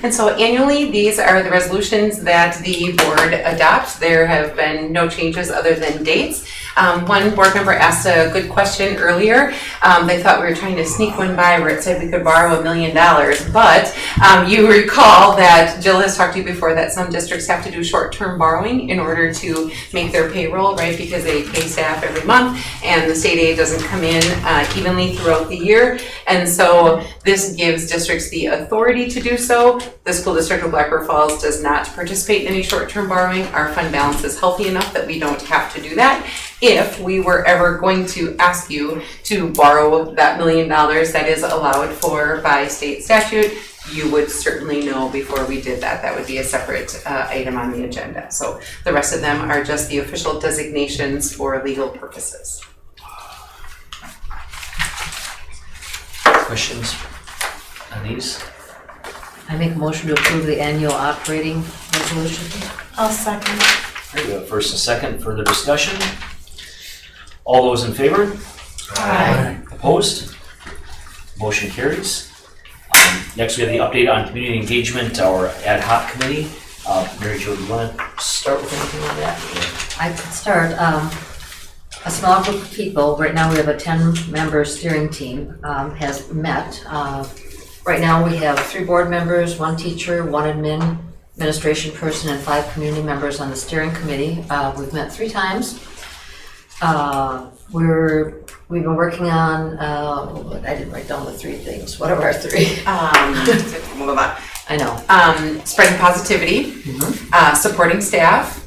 And so annually, these are the resolutions that the board adopts. There have been no changes other than dates. One board member asked a good question earlier. They thought we were trying to sneak one by where it said we could borrow $1 million, but you recall that Jill has talked to you before that some districts have to do short-term borrowing in order to make their payroll, right? Because they pay staff every month and the state aid doesn't come in evenly throughout the year. And so this gives districts the authority to do so. The school district of Black River Falls does not participate in any short-term borrowing. Our fund balance is healthy enough that we don't have to do that. If we were ever going to ask you to borrow that $1 million that is allowed for by state statute, you would certainly know before we did that. That would be a separate item on the agenda. So the rest of them are just the official designations for legal purposes. Questions on these? I make a motion to approve the annual operating resolution. I'll second. We have a first and second. Further discussion? All those in favor? Aye. Opposed? Motion carries. Next, we have the update on community engagement, our ad hoc committee. Mary Jo, do you want to start with anything on that? I could start. A small group of people, right now we have a 10-member steering team, has met. Right now we have 3 board members, 1 teacher, 1 administration person, and 5 community members on the steering committee. We've met 3 times. We've been working on, I didn't write down the 3 things. What are our 3? I know. Spreading positivity, supporting staff,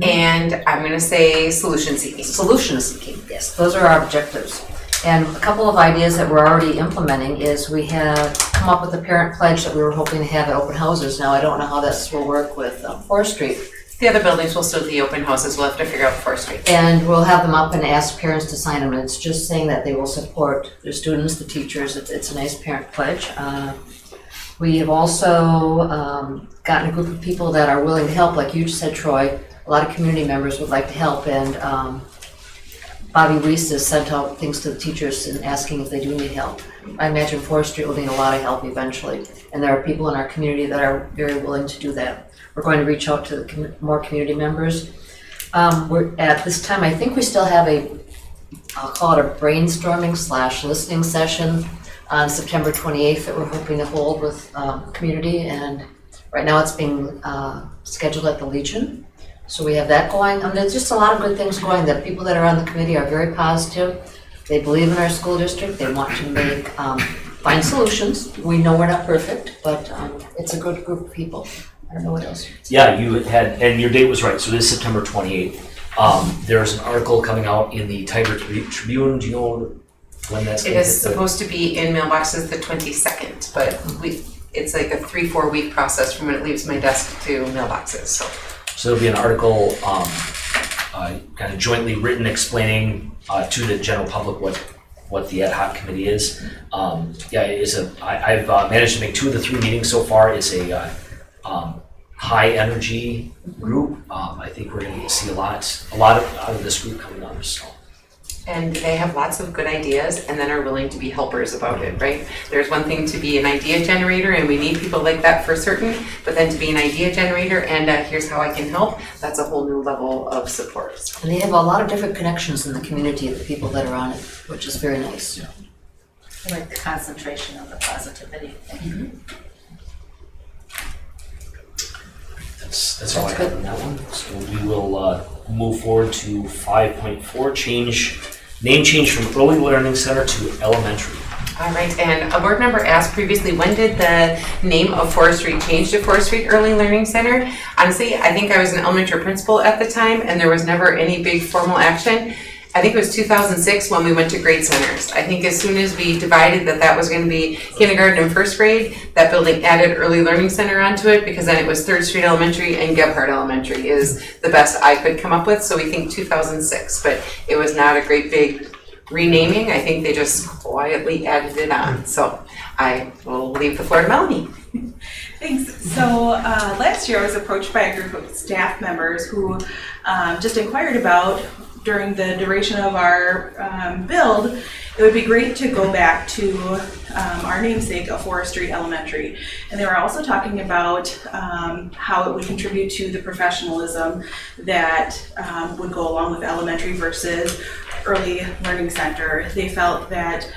and I'm going to say solution seeking. Solution seeking, yes. Those are our objectives. And a couple of ideas that we're already implementing is we have come up with a parent pledge that we were hoping to have at open houses. Now, I don't know how this will work with 4th Street. The other buildings will still be open houses. We'll have to figure out 4th Street. And we'll have them up and ask parents to sign them. It's just saying that they will support their students, the teachers. It's a nice parent pledge. We have also gotten a group of people that are willing to help, like you just said, Troy. A lot of community members would like to help, and Bobby Weiss has sent out things to the teachers and asking if they do need help. I imagine Forest Street will need a lot of help eventually, and there are people in our community that are very willing to do that. We're going to reach out to the more community members. We're at this time, I think we still have I'll call it a brainstorming / listening session on September 28th that we're hoping to hold with community, and right now it's being scheduled at the Legion. So we have that going, and there's just a lot of good things going. The people that are on the committee are very positive. They believe in our school district. They want to find solutions. We know we're not perfect, but it's a good group of people. I don't know what else. Yeah, you had, and your date was right, so it is September 28th. There's an article coming out in the Tiger Tribune. Do you know when that's going It to is supposed to be in mailboxes the 22nd, but it's like a 3-4 week process from when it leaves my desk to mailboxes, so. So there'll be an article kind of jointly written explaining to the general public what the ad hoc committee is. I've managed to make 2 of the 3 meetings so far. It's a high energy group. I think we're going to see a lot out of this group coming on. So. And they have lots of good ideas and then are willing to be helpers about it, right? There's one thing to be an idea generator, and we need people like that for certain, but then to be an idea generator and here's how I can help, that's a whole new level of support. So. And they have a lot of different connections in the community of the people that are on it, which is very nice. I like the concentration of the positivity. Mm-hmm. That's all I have on that one. So we will move forward to 5.4, name change from Early Learning Center to Elementary. All right, and a board member asked previously, when did the name of Forest Street change to Forest Street Early Learning Center? Honestly, I think I was an elementary principal at the time and there was never any big formal action. I think it was 2006 when we went to grade centers. I think as soon as we divided that was going to be kindergarten and first grade, that building added Early Learning Center onto it, because then it was 3rd Street Elementary and Gebhardt Elementary is the best I could come up with. So we think 2006, but it was not a great big renaming. I think they just quietly added it on. So I will leave the floor to Melanie. Thanks. So last year I was approached by a group of staff members who just inquired about, during the duration of our build, it would be great to go back to our namesake of Forest Street Elementary. And they were also talking about how it would contribute to the professionalism that would go along with elementary versus Early Learning Center. They felt that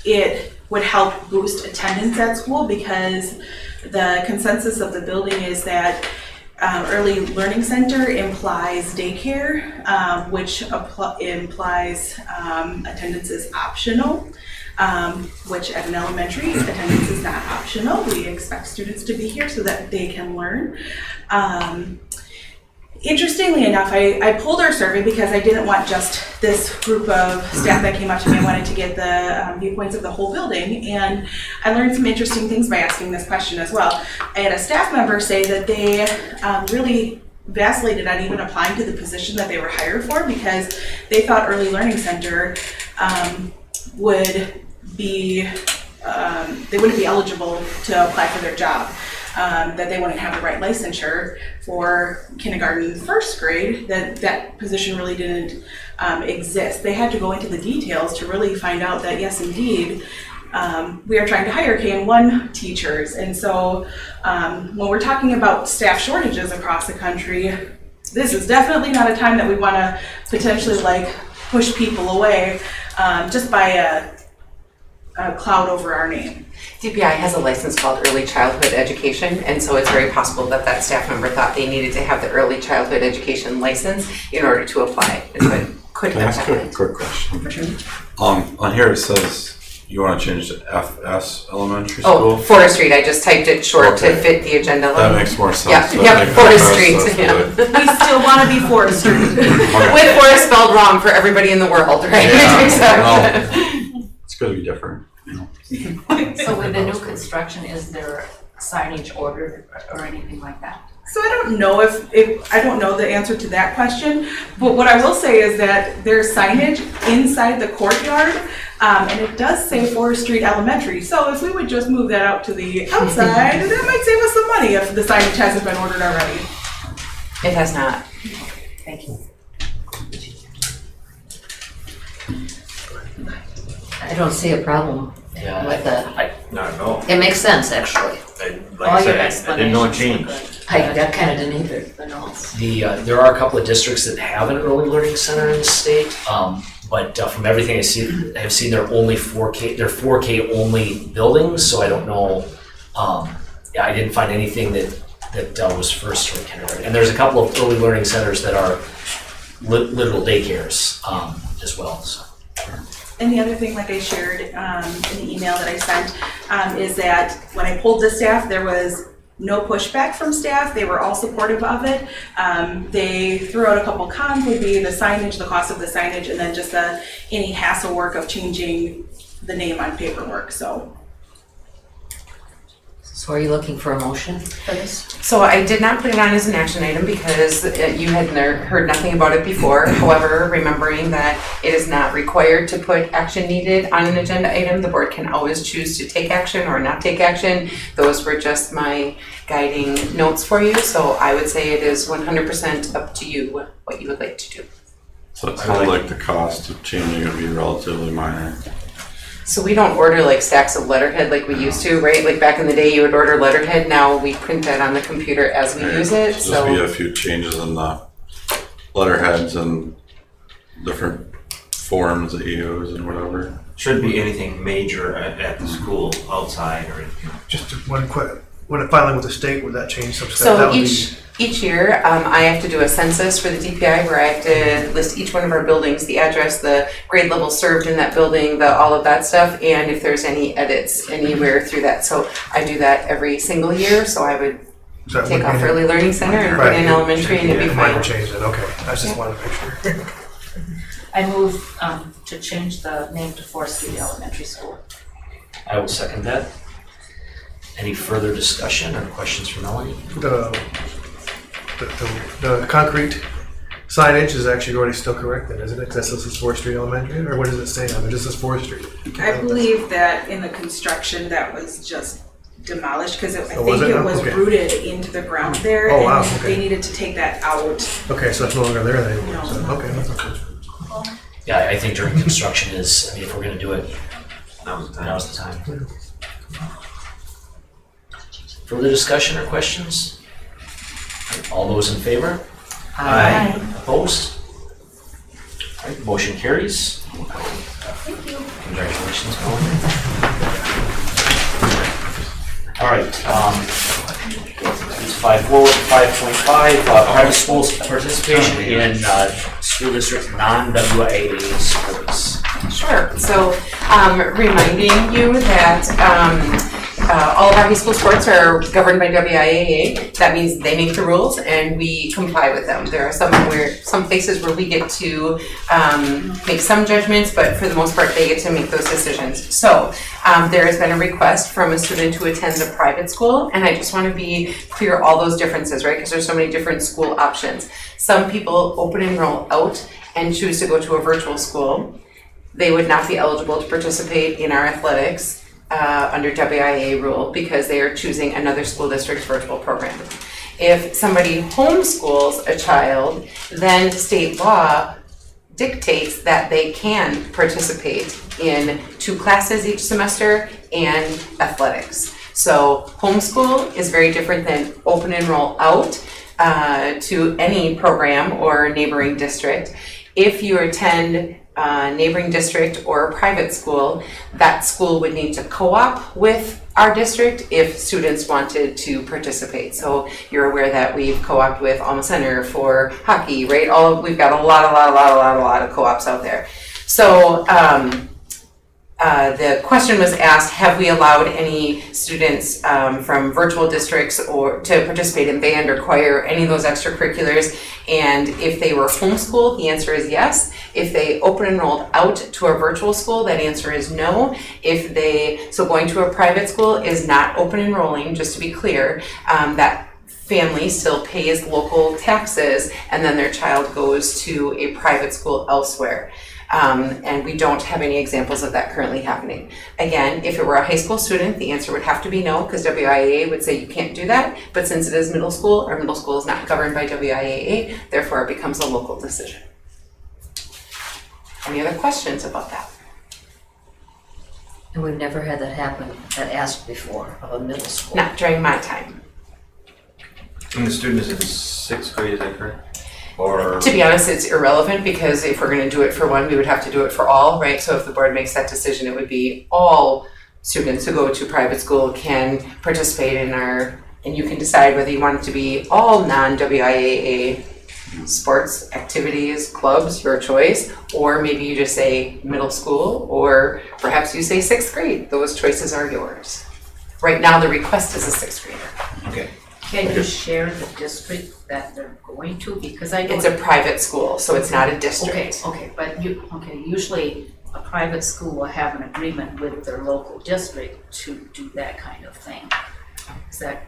it would help boost attendance at school, because the consensus of the building is that Early Learning Center implies daycare, which implies attendance is optional, which at an elementary, attendance is not optional. We expect students to be here so that they can learn. Interestingly enough, I pulled our survey because I didn't want just this group of staff that came up to me. I wanted to get the viewpoints of the whole building, and I learned some interesting things by asking this question as well. I had a staff member say that they really vacillated on even applying to the position that they were hired for, because they thought Early Learning Center would be, they wouldn't be eligible to apply for their job. That they wouldn't have the right licensure for kindergarten and first grade, that position really didn't exist. They had to go into the details to really find out that, yes, indeed, we are trying to hire K-1 teachers. And so when we're talking about staff shortages across the country, this is definitely not a time that we want to potentially push people away just by a cloud over our name. DPI has a license called Early Childhood Education, and so it's very possible that staff member thought they needed to have the Early Childhood Education license in order to apply. And so it could Can I have ask a happened. quick question? On here it says you want to change to FS Elementary Oh, School? Forest Street, I just typed it short to Okay. fit the agenda That level. makes more sense. Yeah, That makes Forest more Street, sense, yeah. We still want to be Forest Street. With Forest spelled wrong for everybody in the world, right? Yeah, well, it's going to be different, you know. So with the new construction, is there signage ordered or anything like that? So I don't know if I don't know the answer to that question, but what I will say is that there's signage inside the courtyard, and it does say Forest Street Elementary. So if we would just move that out to the outside, that might save us some money if the signage hasn't been ordered already. It has not. Thank you. I don't see a problem Yeah, with that. Not at all. It makes sense, actually. Like I said, I didn't know it changed. I kinda didn't either, but no. there are a couple of districts that have an early learning center in the state, but from everything I've seen, they're only 4K, they're 4K only buildings, so I don't know. Yeah, I didn't find anything that was first or kindergarten. And there's a couple of early learning centers that are literal daycares as well, so. And the other thing, like I shared in the email that I sent, is that when I pulled the staff, there was no pushback from staff. They were all supportive of it. They threw out a couple cons, would be the signage, the cost of the signage, and then just any hassle work of changing the name on paperwork, so. So are you looking for a motion for this? So I did not put it on as an action item because you had heard nothing about it before. However, remembering that it is not required to put action needed on an agenda item, the board can always choose to take action or not take action. Those were just my guiding notes for you. So I would say it is 100% up to you what you would like to do. So it sounds like the cost of changing would be relatively minor. So we don't order like stacks of letterhead like we used to, right? Like back in the day you would order letterhead, now we print that on the computer as we use it, Just so. be a few changes in the letterheads and different forms that you use and whatever. Shouldn't be anything major at the school outside or anything. Just one quick, when filing with the state, would that change some stuff? That So would be- each year, I have to do a census for the DPI where I have to list each one of our buildings, the address, the grade level served in that building, all of that stuff, and if there's any edits anywhere through that. So I do that every single year, so I would So that take wouldn't off be- early learning center and put Right. in elementary and it'd be Yeah, minor fine. change then, okay. I just wanted to make sure. I move to change the name to Forest Street Elementary School. I will second that. Any further discussion or questions for Melanie? The concrete signage is actually already still correct then, isn't it? Because this is 4th Street Elementary, or what does it say on it? This is 4th Street. I believe that in the construction that was just demolished because I Oh, was think it? it was Okay. rooted into the ground there. Oh, wow, And okay. they needed to take that out. Okay, so it's no longer there then anymore, No. so, okay. That's okay. Yeah, I think during construction is, I mean, if we're gonna do it, Now's the time. now's the time. Further discussion or questions? All those in favor? Aye. Opposed? All right, motion carries. Thank you. Congratulations, Melanie. All right, it's 5.5, private schools participation in school district non-WIAA schools. Sure, so reminding you that all of our high school sports are governed by WIAA. That means they make the rules and we comply with them. There are some places where we get to make some judgments, but for the most part, they get to make those decisions. So there has been a request from a student who attends a private school, and I just want to be clear all those differences, right? Because there's so many different school options. Some people open enroll out and choose to go to a virtual school. They would not be eligible to participate in our athletics under WIAA rule because they are choosing another school district's virtual program. If somebody homeschools a child, then state law dictates that they can participate in 2 classes each semester and athletics. So homeschool is very different than open enroll out to any program or neighboring district. If you attend neighboring district or a private school, that school would need to co-op with our district if students wanted to participate. So you're aware that we've co-opted with Alma Center for hockey, right? We've got a lot of co-ops out there. So the question was asked, have we allowed any students from virtual districts or to participate in band or choir, any of those extracurriculars? And if they were homeschooled, the answer is yes. If they open enrolled out to a virtual school, that answer is no. So going to a private school is not open enrolling, just to be clear. That family still pays local taxes and then their child goes to a private school elsewhere. And we don't have any examples of that currently happening. Again, if it were a high school student, the answer would have to be no, because WIAA would say you can't do that. But since it is middle school, our middle school is not governed by WIAA, therefore it becomes a local decision. Any other questions about that? And we've never had that happen, that asked before of a middle school. Not during my time. And the student is in 6th grade, is that correct? Or? To be honest, it's irrelevant because if we're gonna do it for one, we would have to do it for all, right? So if the board makes that decision, it would be all students who go to private school can participate in our, and you can decide whether you want it to be all non-WIAA sports activities, clubs, your choice, or maybe you just say middle school, or perhaps you say 6th grade. Those choices are yours. Right now, the request is a 6th grader. Okay. Can you share the district that they're going to? Because I know. It's a private school, so it's not a district. Okay, but usually a private school will have an agreement with their local district to do that kind of thing. Is that?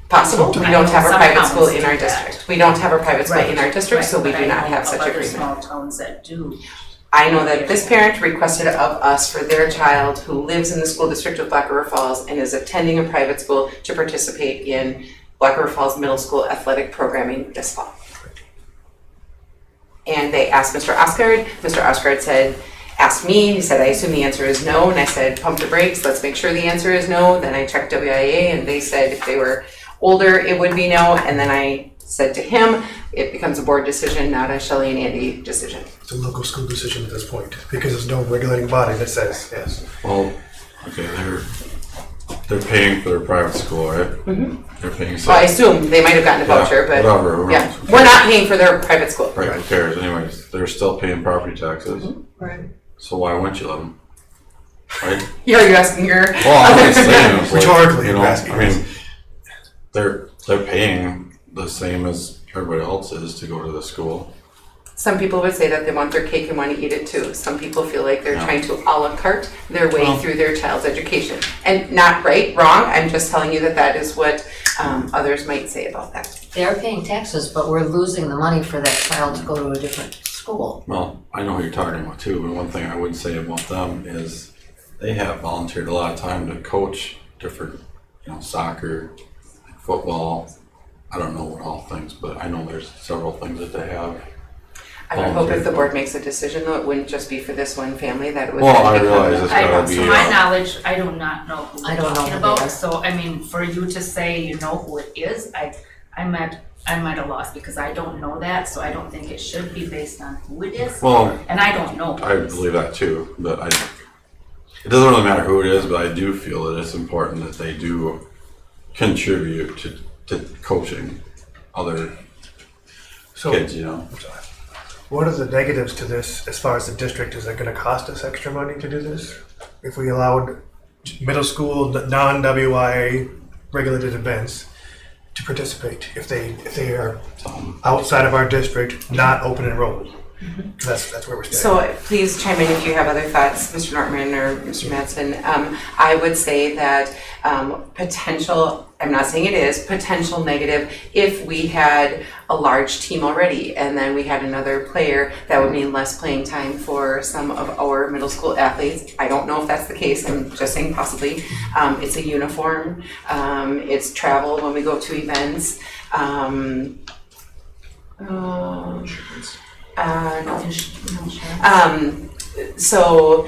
Possible. We I don't know have a some private school towns in do our that. district. We don't have a private school in our district, so we But do I not know have such of other agreement. small towns that do. I know that this parent requested of us for their child who lives in the school district of Black River Falls and is attending a private school to participate in Black River Falls Middle School athletic programming this fall. And they asked Mr. Osgard. Mr. Osgard said, asked me, he said, I assume the answer is no. And I said, pump the brakes, let's make sure the answer is no. Then I checked WIA and they said if they were older, it would be no. And then I said to him, it becomes a board decision, not a Shelley and Andy decision. It's a local school decision at this point, because there's no regulating body that says yes. Well, okay, they're paying for their private school, right? Mm-hmm. They're paying. Well, I assume they might have gotten a voucher, but whatever. Who yeah, knows? we're not paying for their private school. Right, who cares? Anyways, they're still paying property taxes. Right. So why wouldn't you let them? Right? Yeah, are you asking your? Well, I'm just saying, it's like, Rhetorically, you know, you're asking I mean, they're paying the same as everybody else is to go to the school. Some people would say that they want their cake and want to eat it too. Some people feel like they're Yeah. trying to a la carte their way Well- through their child's education. And not right, wrong, I'm just telling you that that is what others might say about that. They are paying taxes, but we're losing the money for that child to go to a different school. Well, I know who you're talking about too, but one thing I would say about them is they have volunteered a lot of time to coach different, soccer, football. I don't know what all things, but I know there's several things that they have. I would hope if the board makes a decision, though, it wouldn't just be for this one family, that it would. Well, I realize it's I gotta don't, be. to my knowledge, I do not know who I we're don't know talking who they are. about, so I mean, for you to say you know who it is, I'm at a loss because I don't know that, so I don't think it should be based on who it is. Well, And I don't know. who I it is. believe that too, but it doesn't really matter who it is, but I do feel that it's important that they do contribute to coaching other So, kids, what are the negatives to this as far as the district? Is it going to cost us extra money to do this? If we allowed middle school, non-WIA regulated events to participate, if they are outside of our district, not open enrollment? That's where we're standing. So please chime in if you have other thoughts, Mr. Nortman or Mr. Madsen. I would say that potential, I'm not saying it is, potential negative, if we had a large team already and then we had another player, that would mean less playing time for some of our middle school athletes. I don't know if that's the case, I'm just saying possibly. It's a uniform, it's travel when we go to events. So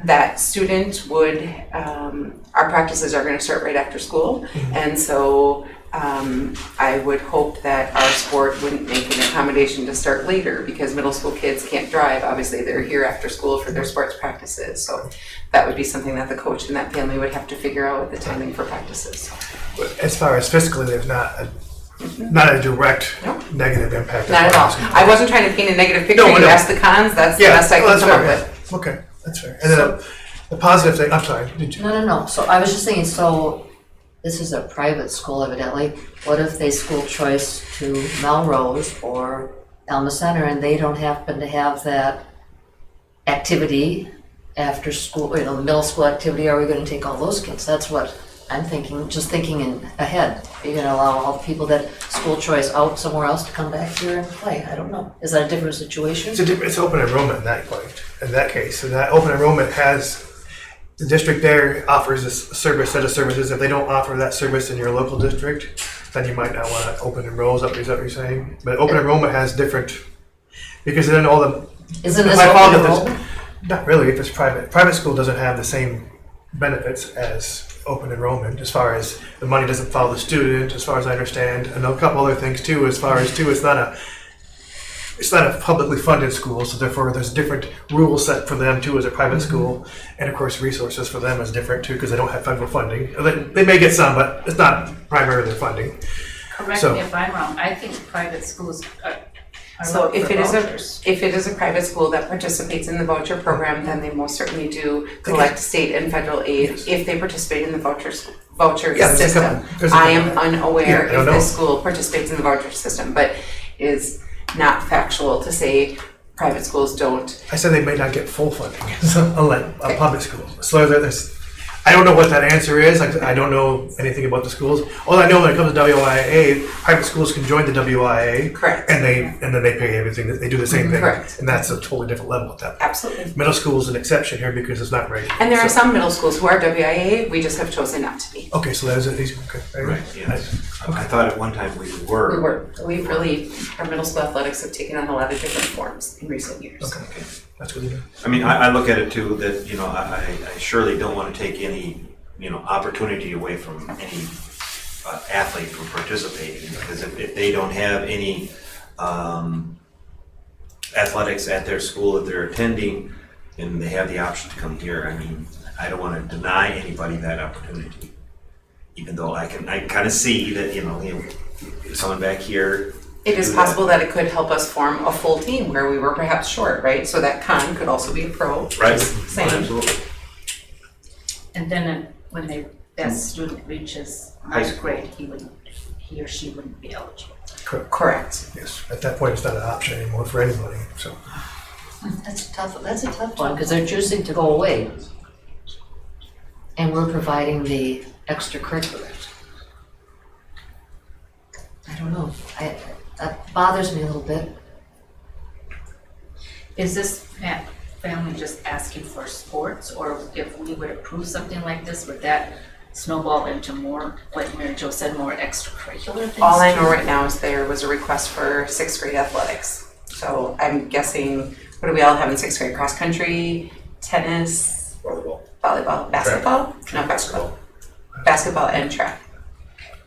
that student would, our practices are gonna start right after school. And so I would hope that our sport wouldn't make an accommodation to start later because middle school kids can't drive. Obviously, they're here after school for their sports practices. So that would be something that the coach and that family would have to figure out the timing for practices. But as far as fiscally, there's not a direct negative impact. Not at all. I wasn't trying to paint a negative picture. No, You no. asked the cons, that's the best I can come up with. Okay, that's fair. And then the positive thing, I'm sorry, did you? No. So I was just thinking, so this is a private school evidently. What if they school choice to Melrose or Alma Center and they don't happen to have that activity after school, middle school activity? Are we going to take all those kids? That's what I'm thinking, just thinking ahead. Are you going to allow all the people that school choice out somewhere else to come back here and play? I don't know. Is that a different situation? It's open enrollment in that point, in that case. And that open enrollment has, the district there offers a set of services. If they don't offer that service in your local district, then you might not want to open enroll, is that what you're saying? But open enrollment has different, because then all the... Isn't this by open default, enrollment? Not really, if it's private. Private school doesn't have the same benefits as open enrollment, as far as the money doesn't follow the student, as far as I understand. And a couple other things too, as far as too, it's not a publicly funded school, so therefore there's different rules set for them too as a private school. And of course, resources for them is different too, because they don't have federal funding. They may get some, but it's not primarily their funding. Correct So- me if I'm wrong, I think private schools are So looking if for it is vouchers. if it is a private school that participates in the voucher program, then they most certainly do collect state and federal aid if they participate in the voucher Yeah, there's a system. couple- there's a I couple. am unaware Yeah, I don't if this know. school participates in the voucher system, but is not factual to say private schools don't. I said they may not get full funding, unlike a public school. So I don't know what that answer is. I don't know anything about the schools. All I know when it comes to WIAA, private schools can join the WIAA. Correct. And then they pay everything. They do the same thing. Correct. And that's a totally different level at that point. Absolutely. Middle school is an exception here because it's not regulated. And there are So- some middle schools who are WIAA, we just have chosen not to be. Okay, so that is at least, okay. very good. Right, yes. I thought at one time we were. We've really, our middle school athletics have taken on a lot of different forms in recent years. Okay, that's good to know. I mean, I look at it too, that, you know, I surely don't want to take any, you know, opportunity away from any athlete from participating, because if they don't have any athletics at their school that they're attending, and they have the option to come here, I mean, I don't want to deny anybody that opportunity. Even though I kind of see that, you know, someone back here. It is possible that it could help us form a full team where we were perhaps short, right? So that Khan could also be a pro. Right. Same. Absolutely. And then when that student reaches High ninth school. grade, he or she wouldn't be eligible. Correct. Yes, at that point, it's not an option anymore for anybody, so. That's a tough one, because they're choosing to go away. And we're providing the extracurriculars. I don't know, that bothers me a little bit. Is this family just asking for sports, or if we would approve something like this, would that snowball into more, like Mary Jo said, more extracurricular things? All I too? know right now is there was a request for sixth grade athletics. So I'm guessing, what do we all have in sixth grade? Cross country, tennis, volleyball, basketball? No, basketball. Basketball and track.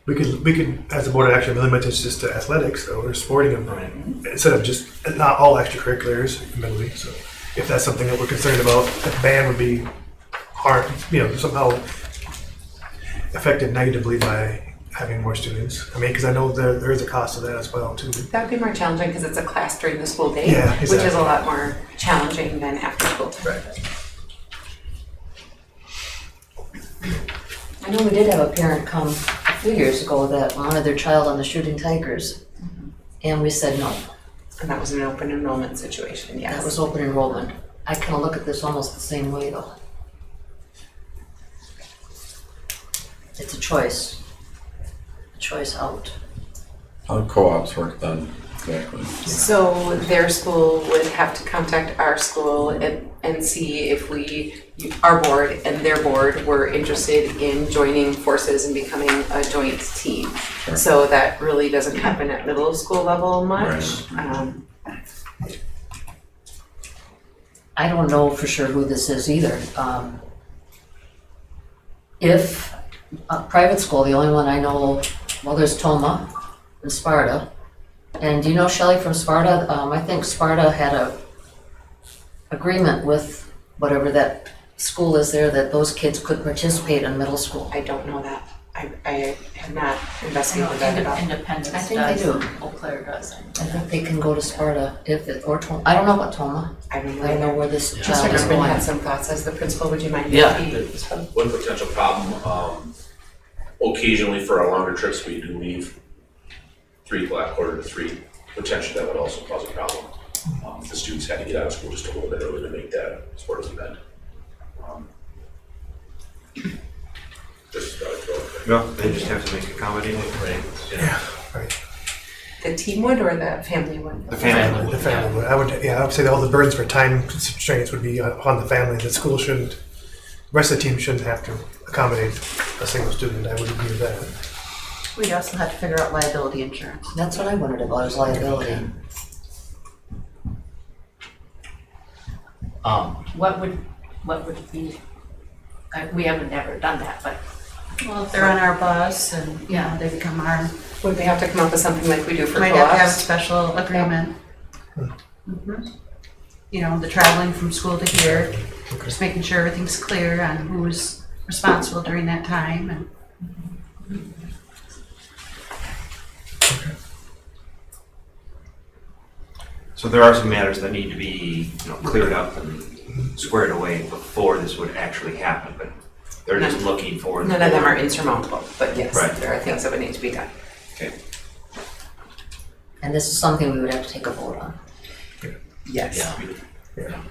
We could, as a board of action, limit this just to athletics, though, or sporting them, instead of just, not all extracurriculars, admittedly, so. If that's something that we're concerned about, that ban would be hard, somehow affected negatively by having more students. I mean, because I know there is a cost to that as well, too. That would be more challenging because it's a class during the school day, Yeah, which is exactly. a lot more challenging than after school time. Right. I know we did have a parent come a few years ago that wanted their child on the Shooting Tigers, and we said no. And that was an open enrollment situation, yes. That was open enrollment. I kind of look at this almost the same way, though. It's a choice out. How do co-ops work then, exactly? So their school would have to contact our school and see if our board and their board were interested in joining forces and becoming a joint team. Sure. So that really doesn't happen at middle school level much. I don't know for sure who this is either. If a private school, the only one I know, well, there's Toma and Sparta. And do you know Shelley from Sparta? I think Sparta had a agreement with whatever that school is there, that those kids could participate in middle school. I don't know that. I have not I know investigated that at all. Independence I think they does, do. Eau Claire does. I think they can go to Sparta or Toma. I don't know about Toma. I don't know. I don't know where this Mr. child is Durbin going. had some thoughts as the principal. Would you mind? Yeah. repeating? One potential problem, occasionally for our longer trips, we do leave 3:00, 2:45. Potentially that would also cause a problem. If the students had to get out of school just a little bit early to make that sports event. Just thought I'd throw it there. Well, they just have to make accommodations. Right. Yeah, right. The team would or the family would? The family. The family would. I would say that all the burdens for time constraints would be upon the family. The school shouldn't, the rest of the team shouldn't have to accommodate a single student. I would agree with that. We also have to figure out liability insurance. That's what I wondered about, is liability. What would be We haven't ever done that, but Well, if they're on our bus and, you know, they become our, Would we have to come up with something like we do for might have to have a co-ops? special agreement. Mhm. You know, the traveling from school to here, just making sure everything's clear on who's responsible during that time and. So there are some matters that need to be, cleared up and squared away before this would actually happen, but they're just looking for. None of them are insurmountable, but yes, Right. there are things that would need to be done. Okay. And this is something we would have to take a vote on. Yes. Yeah.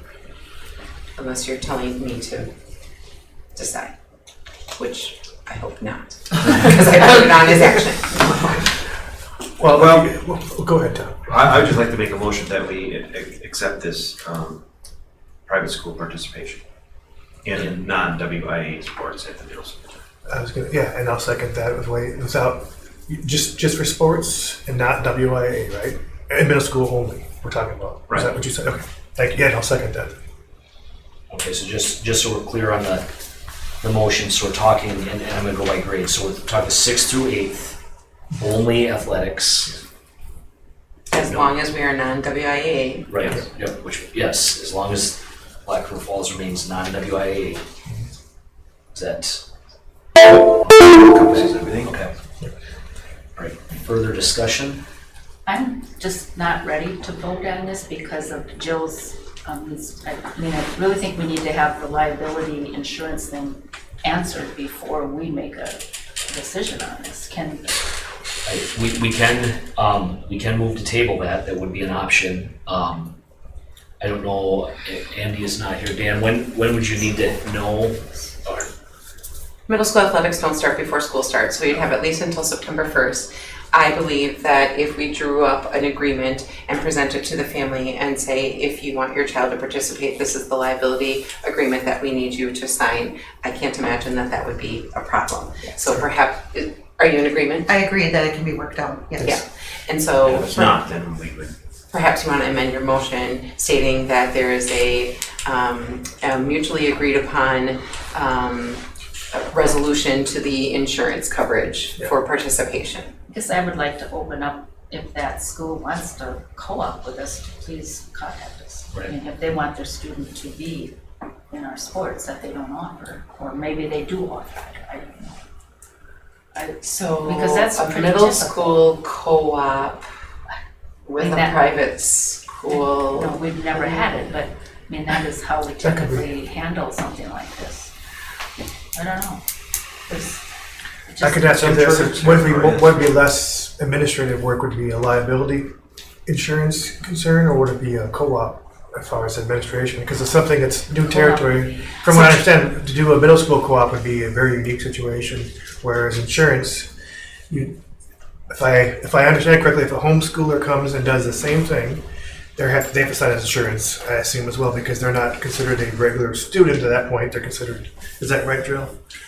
Unless you're telling me to decide, which I hope not, because I voted on his action. Well, go ahead, Tom. I would just like to make a motion that we accept this private school participation in non-WIAA sports at the middle school. I was gonna, yeah, and I'll second that without, just for sports and not WIA, right? In middle school only, we're talking about. Right. Is that what you said? Okay, thank you, yeah, and I'll second that. Okay, so just so we're clear on the motion, so we're talking, and I'm gonna go by grade, so we're talking 6th through 8th, only athletics. As long as we are non-WIAA. Right, yep, which, yes, as long as Black River Falls remains non-WIAA. Is that? Encompasses everything. Okay. All right, further discussion? I'm just not ready to vote on this because of Jill's, I mean, I really think we need to have the liability insurance thing answered before we make a decision on this. We can move to table that, that would be an option. I don't know, Andy is not here. Dan, when would you need to know? Or, Middle school athletics don't start before school starts, so you'd have at least until September 1st. I believe that if we drew up an agreement and present it to the family and say, if you want your child to participate, this is the liability agreement that we need you to sign, I can't imagine that that would be a problem. So perhaps, are you in agreement? I agree that it can be worked out, yes. Yeah, and so. If it's not, then we would. Perhaps you want to amend your motion stating that there is a mutually agreed upon resolution to the insurance coverage for participation. I guess I would like to open up, if that school wants to co-op with us, to please contact us. Right. I mean, if they want their student to be in our sports that they don't offer, or maybe they do offer it, I don't know. So Because that's a pretty middle typical. school co-op with a that- private school. No, we've never had it, but I mean, that is how we That could be. typically handle something like this. I don't know. I could ask you this, what would be less administrative work, would be a liability insurance concern, or would it be a co-op as far as administration? Because it's something that's new territory. From what I understand, to do a middle school co-op would be a very unique situation, whereas insurance, if I understand correctly, if a homeschooler comes and does the same thing, they have to sign insurance, I assume, as well, because they're not considered a regular student at that point. They're considered, is that right, Jill?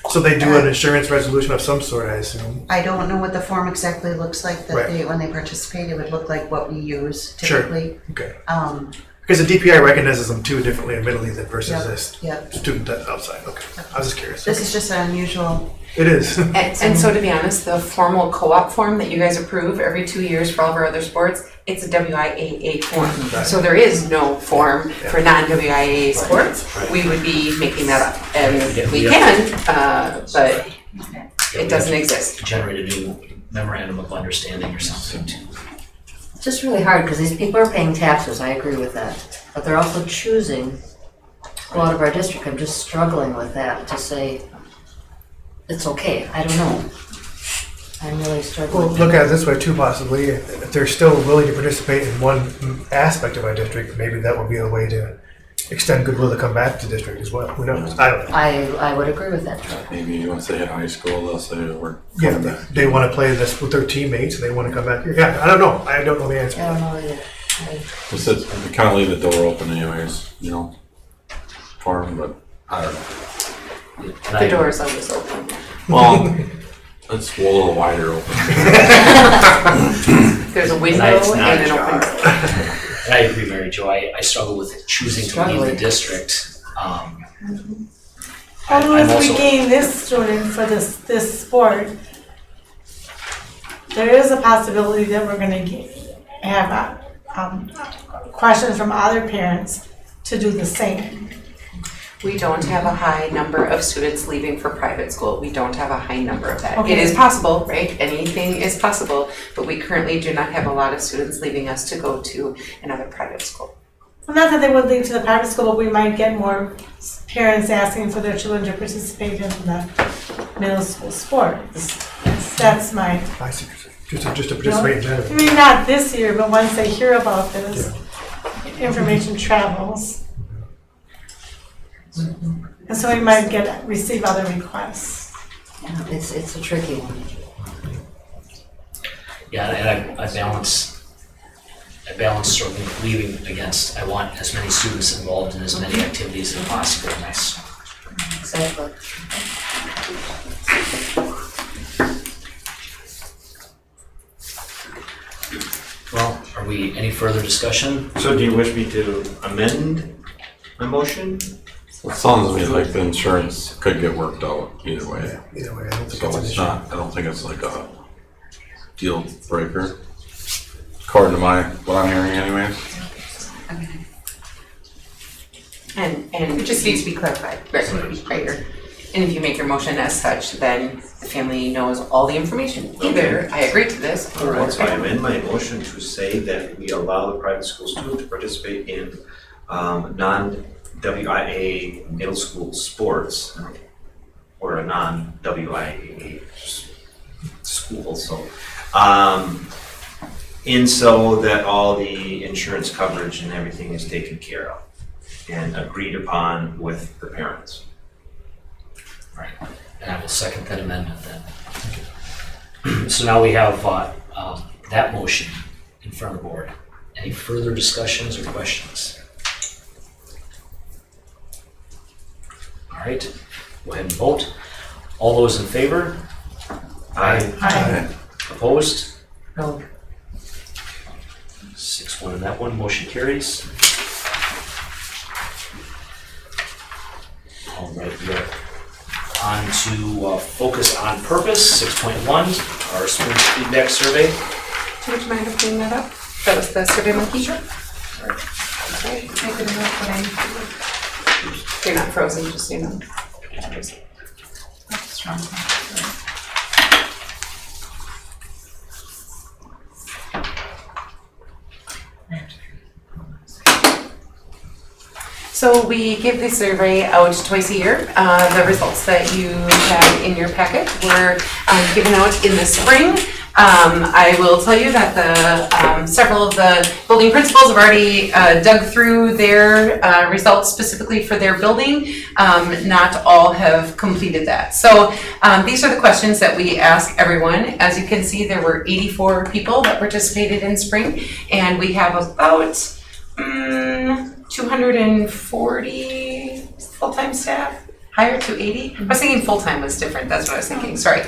So they do an insurance resolution of some sort, I assume. I don't know what the form exactly looks like that Right. they, when they participate, it would look like what we use Sure. typically. Okay. Because the DPI recognizes them too differently admittedly than versus Yep, this yep. student that's outside. Okay, I was just curious. This is just an unusual. It is. And so to be honest, the formal co-op form that you guys approve every 2 years for all of our other sports, it's a WIAA form. Right. So there is no form for non-WIAA sports. Right. We would be making that up. And we Yeah. can, but it doesn't exist. Generate a new memorandum of understanding or something too. It's just really hard because these people are paying taxes, I agree with that. But they're also choosing to go out of our district. I'm just struggling with that, to say, it's okay, I don't know. I'm really Well, struggling. look at it this way too, possibly. If they're still willing to participate in one aspect of our district, maybe that would be a way to extend goodwill to come back to district as well. Who knows? I don't know. I would agree with that, Troy. Maybe once they hit high school, they'll say we're Yeah, coming back. they want to play this with their teammates and they want to come back here. Yeah, I don't know. I don't know the answer. I don't know either. Just that we kind of leave the door open anyways, for them, but I don't know. The door is always open. Well, let's go a little wider open. There's a window It's not and a an jar. open door. And I agree, Mary Jo, I struggle with choosing to leave the district. I'm Only if we also, gain this student for this sport, there is a possibility that we're gonna have questions from other parents to do the same. We don't have a high number of students leaving for private school. We don't have a high number of that. Okay. It is possible, right? Anything is possible, but we currently do not have a lot of students leaving us to go to another private school. Well, not that they would leave to the private school, but we might get more parents asking for their children to participate in the middle school sports. That's my, I see, just to participate in general. I mean, not this year, but once they hear about this, information travels. And so we might receive other requests. Yeah, it's a tricky one. yeah, and I balance sort of leaving against, I want as many students involved in as many activities as possible, and that's, Exactly. well, are we, any further discussion? So do you wish me to amend my motion? It sounds to me like the insurance could get worked out either way. Either way, I don't think So it's an it's issue. not, I don't think it's like a deal breaker, according to what I'm hearing anyways. And it just needs to be clarified, right? And if you make your motion as such, then the family knows all the information. Either I agree to this, All or right, so I amend my motion to say that we allow the private school student to participate in non-WIAA middle school sports, or a non-WIAA school, so. And so that all the insurance coverage and everything is taken care of and agreed upon with the parents. Right, and I will second that amendment then. So now we have that motion in front of the board. Any further discussions or questions? All right, go ahead and vote. All those in favor? Aye. Opposed? No. 6-1 in that one, motion carries. All right, we are on to focus on purpose, 6.1, our student feedback survey. would you mind opening that up? That was the survey monkey. Sure. Okay, make it enough what I need to do. You're not frozen, just so you know. That's strong. So we give the survey out twice a year. The results that you have in your packet were given out in the spring. I will tell you that the several of the building principals have already dug through their results specifically for their building. Not all have completed that. So these are the questions that we ask everyone. As you can see, there were 84 people that participated in spring, and we have about 240 full-time staff. Higher to 80? I was thinking full-time was different, that's what I was thinking, sorry.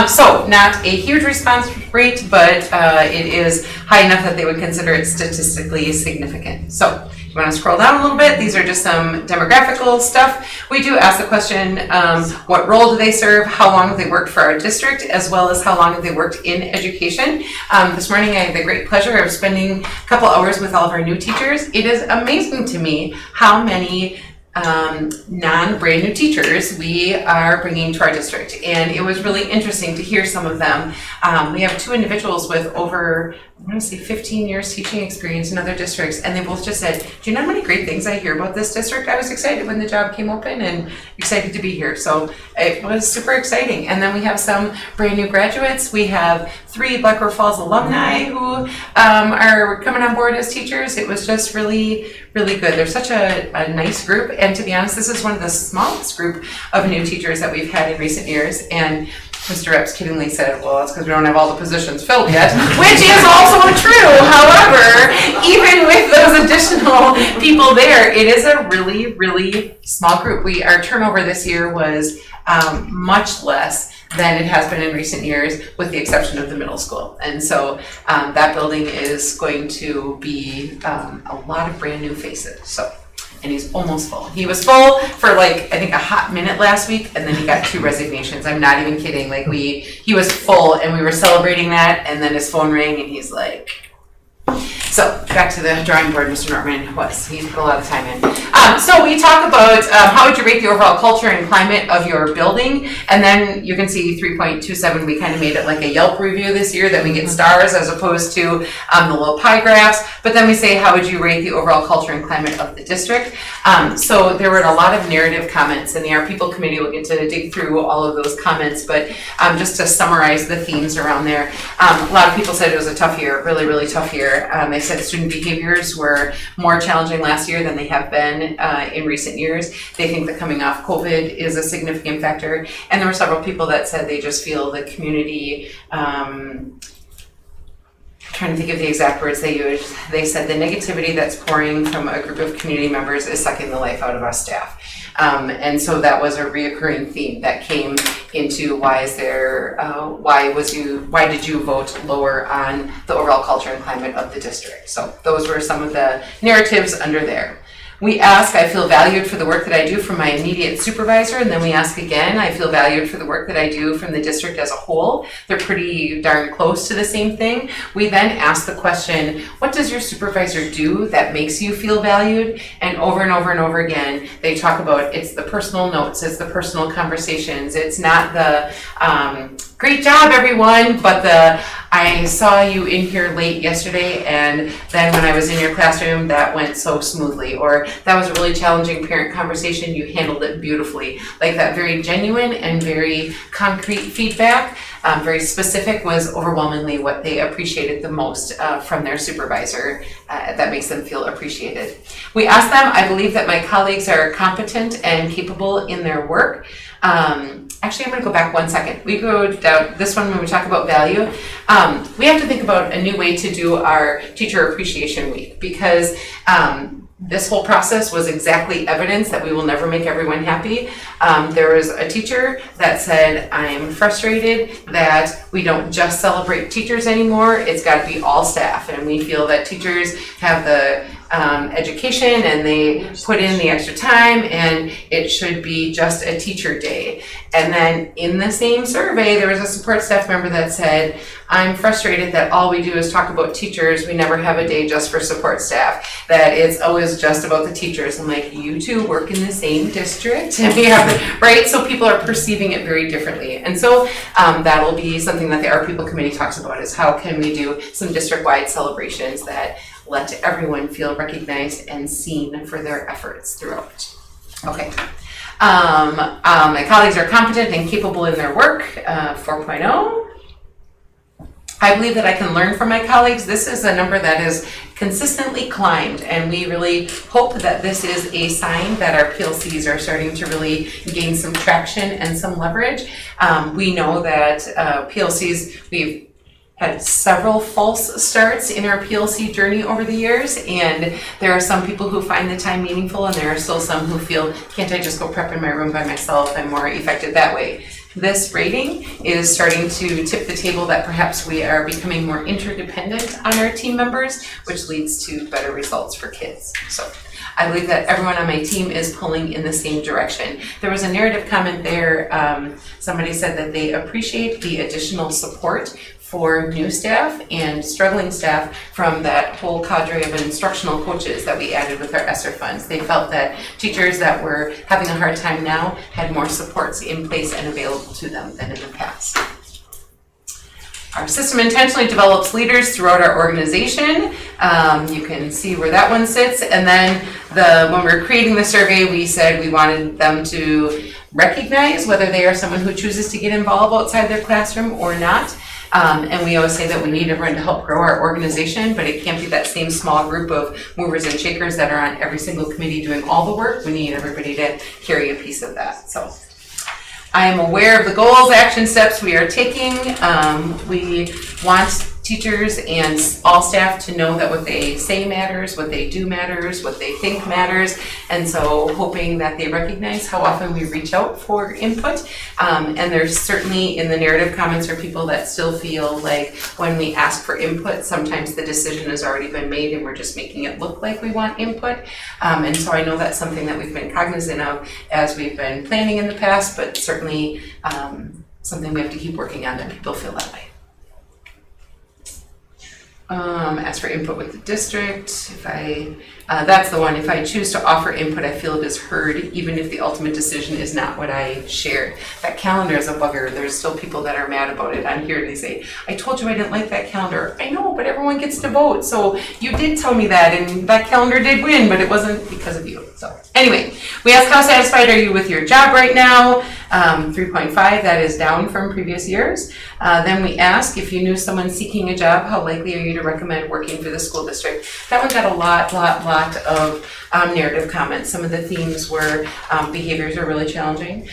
So not a huge response rate, but it is high enough that they would consider it statistically significant. So you want to scroll down a little bit, these are just some demographical stuff. We do ask the question, what role do they serve, how long have they worked for our district, as well as how long have they worked in education. This morning I had the great pleasure of spending a couple hours with all of our new teachers. It is amazing to me how many non-brand new teachers we are bringing to our district, and it was really interesting to hear some of them. We have two individuals with over, I want to say 15 years teaching experience in other districts, and they both just said, do you know how many great things I hear about this district? I was excited when the job came open and excited to be here, so it was super exciting. And then we have some brand new graduates. We have 3 Black River Falls alumni who are coming on board as teachers. It was just really, really good. They're such a nice group, and to be honest, this is one of the smallest group of new teachers that we've had in recent years. And Mr. Epps kiddingly said, well, that's because we don't have all the positions filled yet, which is also true. However, even with those additional people there, it is a really, really small group. Our turnover this year was much less than it has been in recent years, with the exception of the middle school. And so that building is going to be a lot of brand new faces. So and he's almost full. He was full for like, I think a hot minute last week, and then he got 2 resignations. I'm not even kidding. Like he was full, and we were celebrating that, and then his phone rang, and he's like, so back to the drawing board, Mr. Nortman. He's put a lot of time in. So we talk about how would you rate the overall culture and climate of your building, and then you can see 3.27. We kind of made it like a Yelp review this year that we get stars as opposed to the little pie graphs. But then we say how would you rate the overall culture and climate of the district. So there were a lot of narrative comments, and the Our People Committee will get to dig through all of those comments. But just to summarize the themes around there, a lot of people said it was a tough year, really, really tough year. They said student behaviors were more challenging last year than they have been in recent years. They think that coming off COVID is a significant factor. And there were several people that said they just feel the community, trying to think of the exact words they used. They said the negativity that's pouring from a group of community members is sucking the life out of us staff. And so that was a reoccurring theme that came into why did you vote lower on the overall culture and climate of the district? So those were some of the narratives under there. We ask, I feel valued for the work that I do from my immediate supervisor, and then we ask again, I feel valued for the work that I do from the district as a whole. They're pretty darn close to the same thing. We then ask the question, what does your supervisor do that makes you feel valued? And over and over and over again, they talk about it's the personal notes, it's the personal conversations, it's not the great job everyone, but the I saw you in here late yesterday, and then when I was in your classroom, that went so smoothly. Or that was a really challenging parent conversation, you handled it beautifully. Like that very genuine and very concrete feedback, very specific, was overwhelmingly what they appreciated the most from their supervisor. That makes them feel appreciated. We asked them, I believe that my colleagues are competent and capable in their work. Actually, I'm going to go back 1 second. We go down this one when we talk about value. We have to think about a new way to do our Teacher Appreciation Week, because this whole process was exactly evidence that we will never make everyone happy. There was a teacher that said, I'm frustrated that we don't just celebrate teachers anymore. It's got to be all staff. And we feel that teachers have the education and they put in the extra time, and it should be just a teacher day. And then in the same survey, there was a support staff member that said, I'm frustrated that all we do is talk about teachers. We never have a day just for support staff, that it's always just about the teachers. I'm like, you two work in the same district, and we have, right? So people are perceiving it very differently. And so that'll be something that the Our People Committee talks about, is how can we do some district-wide celebrations that let everyone feel recognized and seen for their efforts throughout. Okay. My colleagues are competent and capable in their work, 4.0. I believe that I can learn from my colleagues. This is a number that is consistently climbed, and we really hope that this is a sign that our PLCs are starting to really gain some traction and some leverage. We know that PLCs, we've had several false starts in our PLC journey over the years, and there are some people who find the time meaningful, and there are still some who feel, can't I just go prep in my room by myself? I'm more effective that way. This rating is starting to tip the table that perhaps we are becoming more interdependent on our team members, which leads to better results for kids. So I believe that everyone on my team is pulling in the same direction. There was a narrative comment there. Somebody said that they appreciate the additional support for new staff and struggling staff from that whole cadre of instructional coaches that we added with our ESSER funds. They felt that teachers that were having a hard time now had more supports in place and available to them than in the past. Our system intentionally develops leaders throughout our organization. You can see where that one sits. And then when we were creating the survey, we said we wanted them to recognize whether they are someone who chooses to get involved outside their classroom or not. And we always say that we need everyone to help grow our organization, but it can't be that same small group of movers and shakers that are on every single committee doing all the work. We need everybody to carry a piece of that. So I am aware of the goals, action steps we are taking. We want teachers and all staff to know that what they say matters, what they do matters, what they think matters. And so hoping that they recognize how often we reach out for input. And there's certainly in the narrative comments are people that still feel like when we ask for input, sometimes the decision has already been made and we're just making it look like we want input. And so I know that's something that we've been cognizant of as we've been planning in the past, but certainly something we have to keep working on that people feel that way. As for input with the district, that's the one, if I choose to offer input, I feel it is heard, even if the ultimate decision is not what I shared. That calendar is a bugger. There's still people that are mad about it on here. They say, I told you I didn't like that calendar. I know, but everyone gets to vote. So you did tell me that, and that calendar did win, but it wasn't because of you. So anyway, we ask how satisfied are you with your job right now? 3.5, that is down from previous years. Then we ask if you knew someone seeking a job, how likely are you to recommend working for the school district? That one got a lot of narrative comments. Some of the themes were behaviors are really challenging.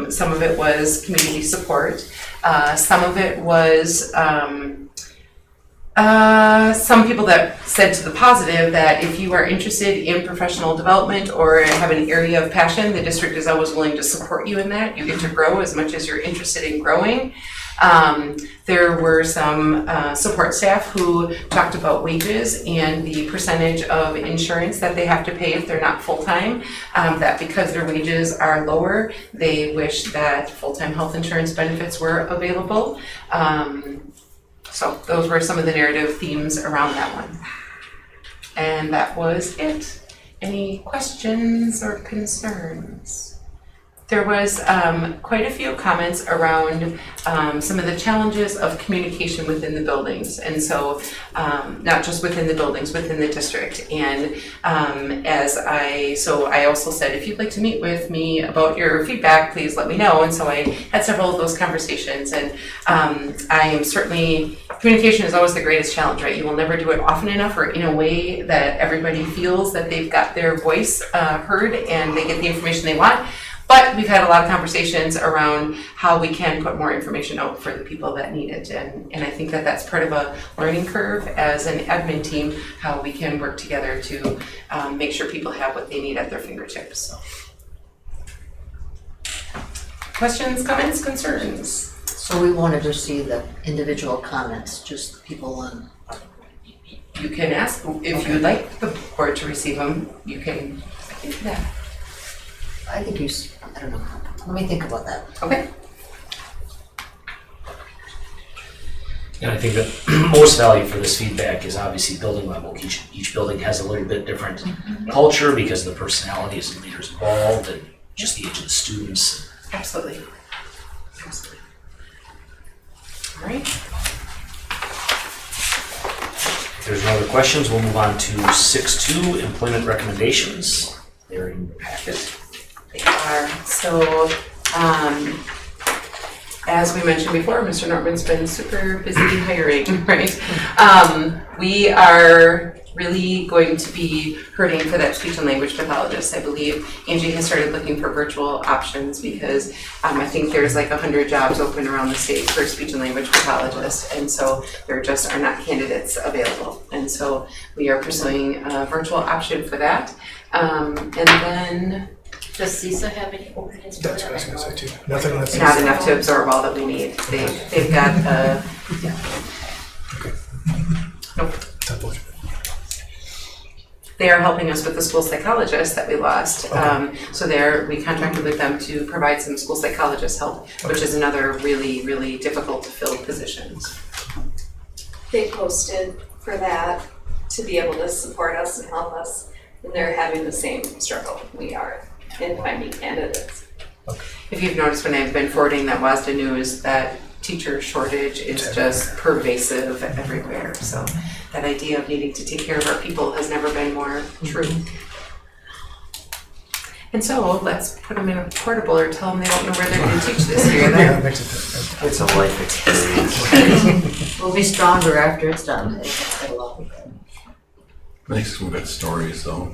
Some of it was community support. Some of it was some people that said to the positive that if you are interested in professional development or have an area of passion, the district is always willing to support you in that. You get to grow as much as you're interested in growing. There were some support staff who talked about wages and the percentage of insurance that they have to pay if they're not full-time, that because their wages are lower, they wish that full-time health insurance benefits were available. So those were some of the narrative themes around that one. And that was it. Any questions or concerns? There was quite a few comments around some of the challenges of communication within the buildings. And so not just within the buildings, within the district. And I also said, if you'd like to meet with me about your feedback, please let me know. And so I had several of those conversations. And I am certainly, communication is always the greatest challenge, right? You will never do it often enough or in a way that everybody feels that they've got their voice heard and they get the information they want. But we've had a lot of conversations around how we can put more information out for the people that need it. And I think that that's part of a learning curve as an admin team, how we can work together to make sure people have what they need at their fingertips. So. Questions, comments, concerns? So we wanted to see the individual comments, just people on. You can ask if you'd like the board to receive them. You can do that. I think I don't know. Let me think about that. Okay. And I think that most value for this feedback is obviously building level. Each building has a little bit different culture because of the personalities of the leaders involved and just the age of the students. Absolutely. Absolutely. All right. If there's no other questions, we'll move on to 6.2, employment recommendations. They're in your packet. They are. So, as we mentioned before, Mr. Nortman's been super busy hiring, right? We are really going to be hurting for that speech and language pathologist. I believe Angie has started looking for virtual options because I think there's like 100 jobs open around the state for a speech and language pathologist, and so there just are not candidates available. And so we are pursuing a virtual option for that. And then does CISA have any openings? That's what I was going to say too. Nothing that's not enough to absorb all that we need. They've got Okay. Nope. Unfortunate. They are helping us with the school psychologist that we lost. So we contracted with them to provide some school psychologist help, which is another really, really difficult to fill positions. They posted for that to be able to support us and help us, and they're having the same struggle we are in finding candidates. If you've noticed when I've been forwarding that WASDA news, that teacher shortage is just pervasive everywhere. So that idea of needing to take care of our people has never been more true. And so let's put them in a portable or tell them they don't know where they're going to teach this year. It's a life experience. We'll be stronger after it's done. Makes some good stories though.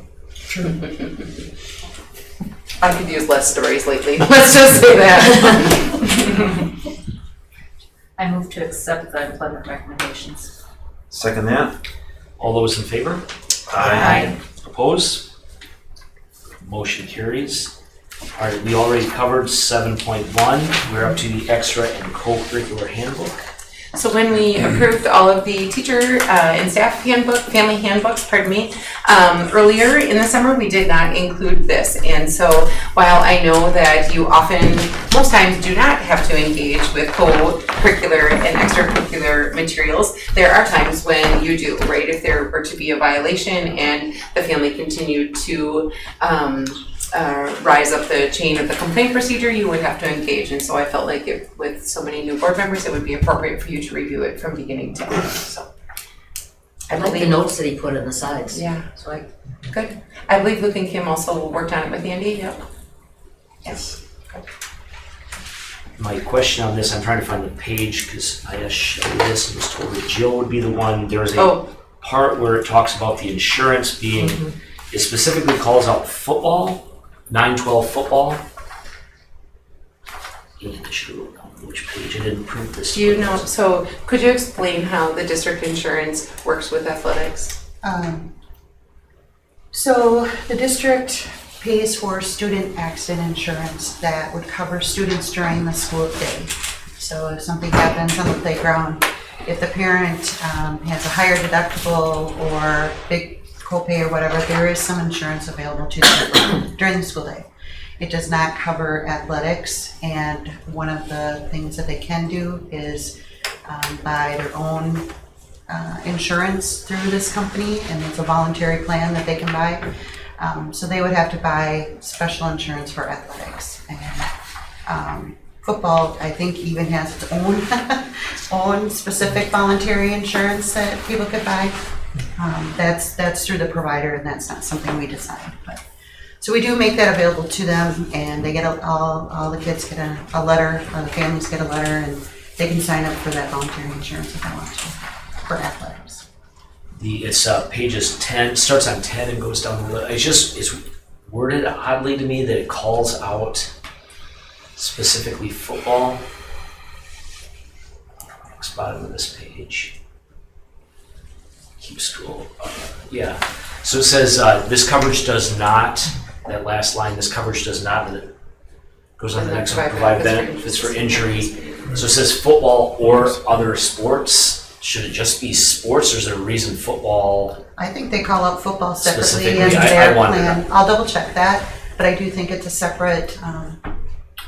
I could use less stories lately. Let's just say that. I move to accept the employment recommendations. Second that? All those in favor? Aye. Opposed? Motion carries. All right, we already covered 7.1. We're up to the extra and co-curricular handbook. So when we approved all of the teacher and staff family handbooks, earlier in the summer, we did not include this. And so while I know that you often, most times, do not have to engage with co-curricular and extracurricular materials, there are times when you do, right? If there were to be a violation and the family continued to rise up the chain of the complaint procedure, you would have to engage. And so I felt like with so many new board members, it would be appropriate for you to review it from beginning to end. So I like the notes that he put in the sides. Yeah. So good. I believe Luke and Kim also worked on it with Andy. Yep. yes. My question on this, I'm trying to find the page because I just showed this and was told that Jill would be the one. There's a part where it talks about the insurance being, it specifically calls out football, 9-12 football. And I should have wrote down which page. I didn't print this. Do you know, so could you explain how the district insurance works with athletics? So the district pays for student accident insurance that would cover students during the school day. So if something happens on the playground, if the parent has a higher deductible or big copay or whatever, there is some insurance available to them during the school day. It does not cover athletics, and one of the things that they can do is buy their own insurance through this company, and it's a voluntary plan that they can buy. So they would have to buy special insurance for athletics. And football, I think, even has its own specific voluntary insurance that people could buy. That's through the provider, and that's not something we decide. But so we do make that available to them, and they get all the kids get a letter, or the families get a letter, and they can sign up for that voluntary insurance if they want to for athletics. It's pages 10, starts on 10 and goes down the list. It's worded oddly to me that it calls out specifically football. Next bottom of this page. Keep scrolling. Yeah. So it says this coverage does not, that last line, this coverage does not, and it goes on the next one, provide benefits for injury. So it says football or other sports. Should it just be sports, or is there a reason football? I think they call out football separately Specifically, in I their wondered. plan. I'll double check that, but I do think it's a separate, they can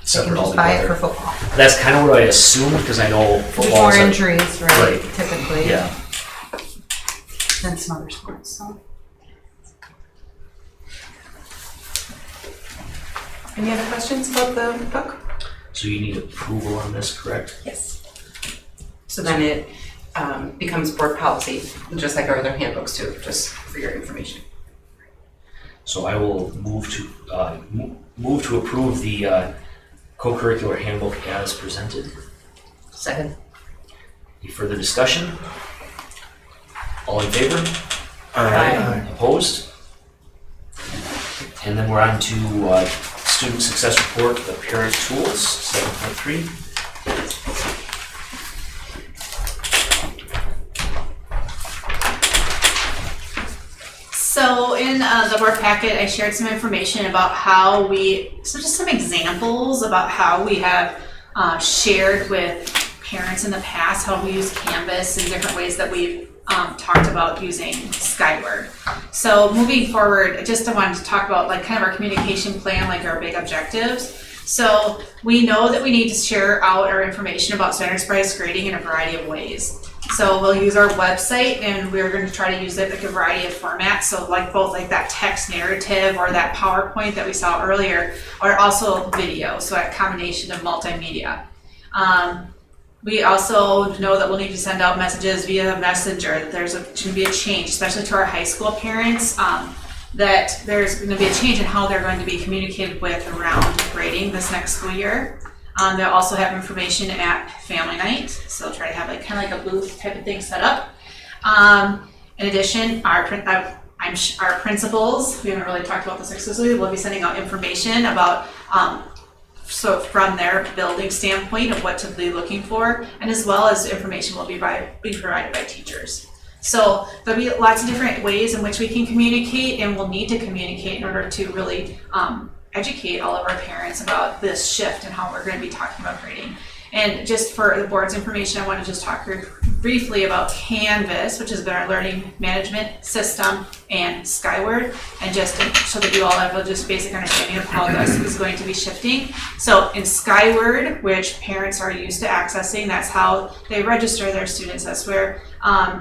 Separate just buy it altogether. for football. That's kind of what I assumed because I know There's football more is a- injuries, right, Right. typically, Yeah. than some other sports, so. Any other questions about the book? So you need approval on this, correct? Yes. So then it becomes board policy, just like our other handbooks too, just for your information. So I will move to approve the co-curricular handbook as presented. Second. Any further discussion? All in favor? Aye. Opposed? And then we're on to student success report, the parent tools, 7.3. So in the board packet, I shared some information about how just some examples about how we have shared with parents in the past, how we use Canvas and different ways that we've talked about using Skyward. So moving forward, I wanted to talk about like kind of our communication plan, like our big objectives. So we know that we need to share out our information about standardized grading in a variety of ways. So we'll use our website, and we're going to try to use it like a variety of formats. So like both like that text narrative or that PowerPoint that we saw earlier, or also video. So a combination of multimedia. We also know that we'll need to send out messages via Messenger. There's going to be a change, especially to our high school parents, that there's going to be a change in how they're going to be communicated with around grading this next school year. They'll also have information at family night, so try to have like kind of like a booth type of thing set up. In addition, our principals, we haven't really talked about this exclusively, we'll be sending out information about so from their building standpoint of what to be looking for, and as well as information will be provided by teachers. So there'll be lots of different ways in which we can communicate, and we'll need to communicate in order to really educate all of our parents about this shift and how we're going to be talking about grading. And just for the board's information, I want to just talk briefly about Canvas, which has been our learning management system, and Skyward, and just so that you all have a just basic understanding of how this is going to be shifting. So in Skyward, which parents are used to accessing, that's how they register their students. That's where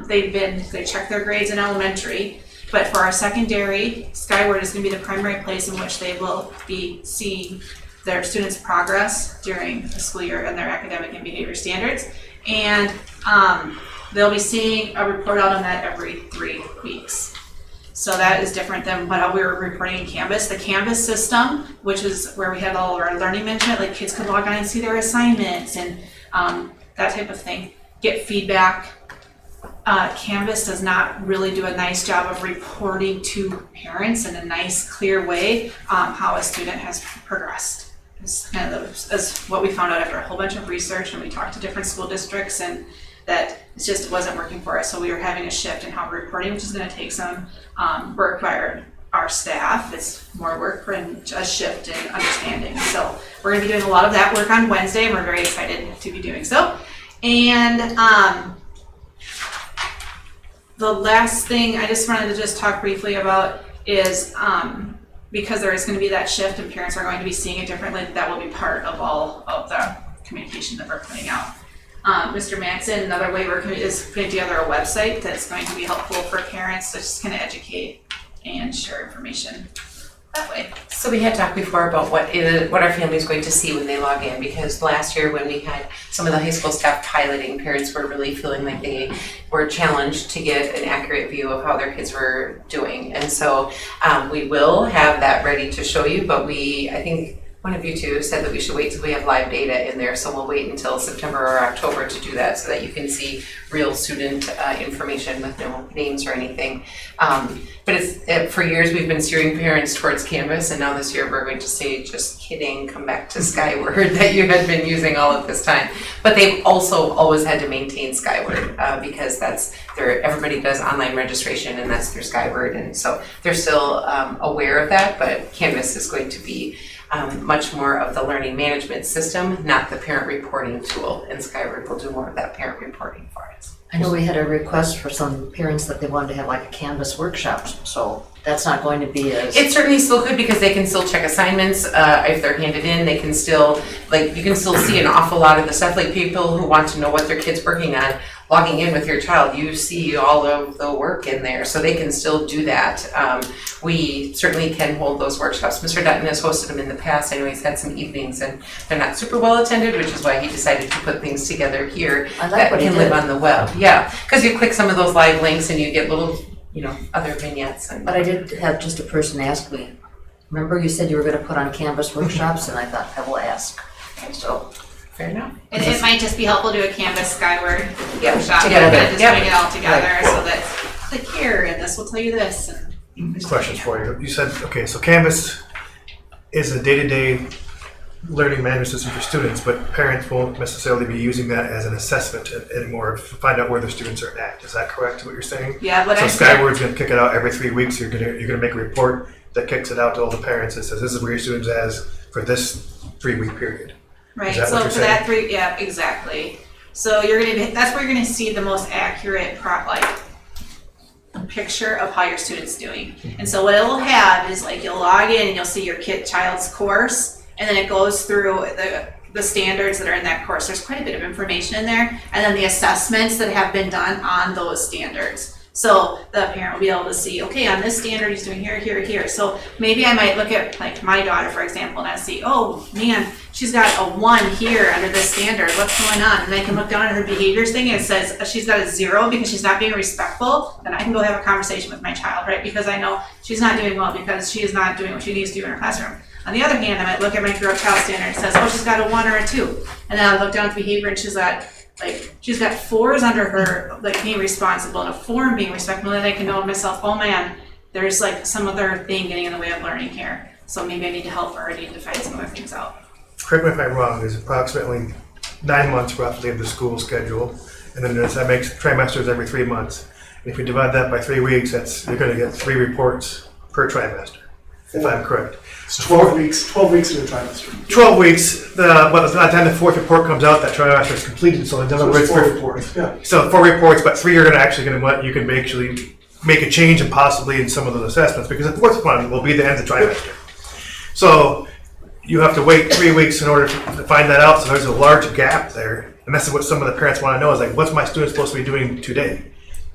they check their grades in elementary. But for our secondary, Skyward is going to be the primary place in which they will be seeing their students' progress during the school year and their academic and behavior standards. And they'll be seeing a report out on that every 3 weeks. So that is different than what we were reporting in Canvas. The Canvas system, which is where we have all of our learning management, like kids could log on and see their assignments and that type of thing, get feedback. Canvas does not really do a nice job of reporting to parents in a nice, clear way how a student has progressed. It's kind of that's what we found out after a whole bunch of research, and we talked to different school districts, and that it just wasn't working for us. So we were having a shift in how we're reporting, which is going to take some work by our staff. It's more work for a shift in understanding. So we're going to be doing a lot of that work on Wednesday, and we're very excited to be doing so. And the last thing I just wanted to just talk briefly about is because there is going to be that shift and parents are going to be seeing it differently, that will be part of all of the communication that we're putting out. Mr. Manson, another way is putting together a website that's going to be helpful for parents, that's just going to educate and share information that way. So we had talked before about what our family is going to see when they log in, because last year when we had some of the high school staff piloting, parents were really feeling like they were challenged to get an accurate view of how their kids were doing. And so we will have that ready to show you, but I think one of you two said that we should wait till we have live data in there, so we'll wait until September or October to do that so that you can see real student information with no names or anything. But for years we've been steering parents towards Canvas, and now this year we're going to say, just kidding, come back to Skyward that you had been using all of this time. But they've also always had to maintain Skyward because everybody does online registration, and that's through Skyward, and so they're still aware of that, but Canvas is going to be much more of the learning management system, not the parent reporting tool, and Skyward will do more of that parent reporting for us. I know we had a request for some parents that they wanted to have like a Canvas workshop, so that's not going to be as... It certainly still could, because they can still check assignments if they're handed in. They can still, you can still see an awful lot of the stuff, like people who want to know what their kid's working on, logging in with your child, you see all of the work in there, so they can still do that. We certainly can hold those workshops. Mr. Dutton has hosted them in the past. I know he's had some evenings, and they're not super well attended, which is why he decided to put things together here that can live on the web. Yeah, because you click some of those live links and you get little, other vignettes. But I did have just a person ask me, remember you said you were going to put on Canvas workshops, and I thought, I will ask. So, fair enough. And it might just be helpful to do a Canvas Skyward together. workshop, just putting it all together so that click here and this will tell you this. Questions for you. You said, okay, so Canvas is a day-to-day learning management system for students, but parents won't necessarily be using that as an assessment anymore to find out where their students are at. Is that correct, what you're saying? Yeah, so Skyward's going to kick it out every 3 weeks. You're going to make a report that kicks it out to all the parents that says this is where your students as for this 3-week period. Right. So for that yeah, exactly. So that's where you're going to see the most accurate picture of how your student's doing. And so what it'll have is you'll log in and you'll see your child's course, and then it goes through the standards that are in that course. There's quite a bit of information in there, and then the assessments that have been done on those standards. So the parent will be able to see, okay, on this standard he's doing here, here, here. So maybe I might look at my daughter, for example, and I see, oh man, she's got a 1 here under this standard. What's going on? And I can look down at her behaviors thing and it says she's got a 0 because she's not being respectful. Then I can go have a conversation with my child, right? Because I know she's not doing well because she is not doing what she needs to do in her classroom. On the other hand, I might look at my child standard and it says, oh, she's got a 1 or a 2. And then I'll look down at behavior and she's got 4s under her, being responsible, and a 4 and being respectful, and then I can know to myself, oh man, there's some other thing getting in the way of learning here. So maybe I need to help her identify some other things out. correct me if I'm wrong, there's approximately 9 months roughly of the school schedule, and then that makes trimesters every 3 months. And if we divide that by 3 weeks, you're gonna get 3 reports per trimester, if I'm correct. It's 12 weeks in a trimester. 12 weeks, by the time the 4th report comes out, that trimester is completed, so in other words, it's 4 reports, yeah. so 4 reports, but 3 are you can actually make a change and possibly in some of those assessments, because the 4th one will be the end of the trimester. So you have to wait 3 weeks in order to find that out, so there's a large gap there. And this is what some of the parents want to know, is like, what's my student supposed to be doing today?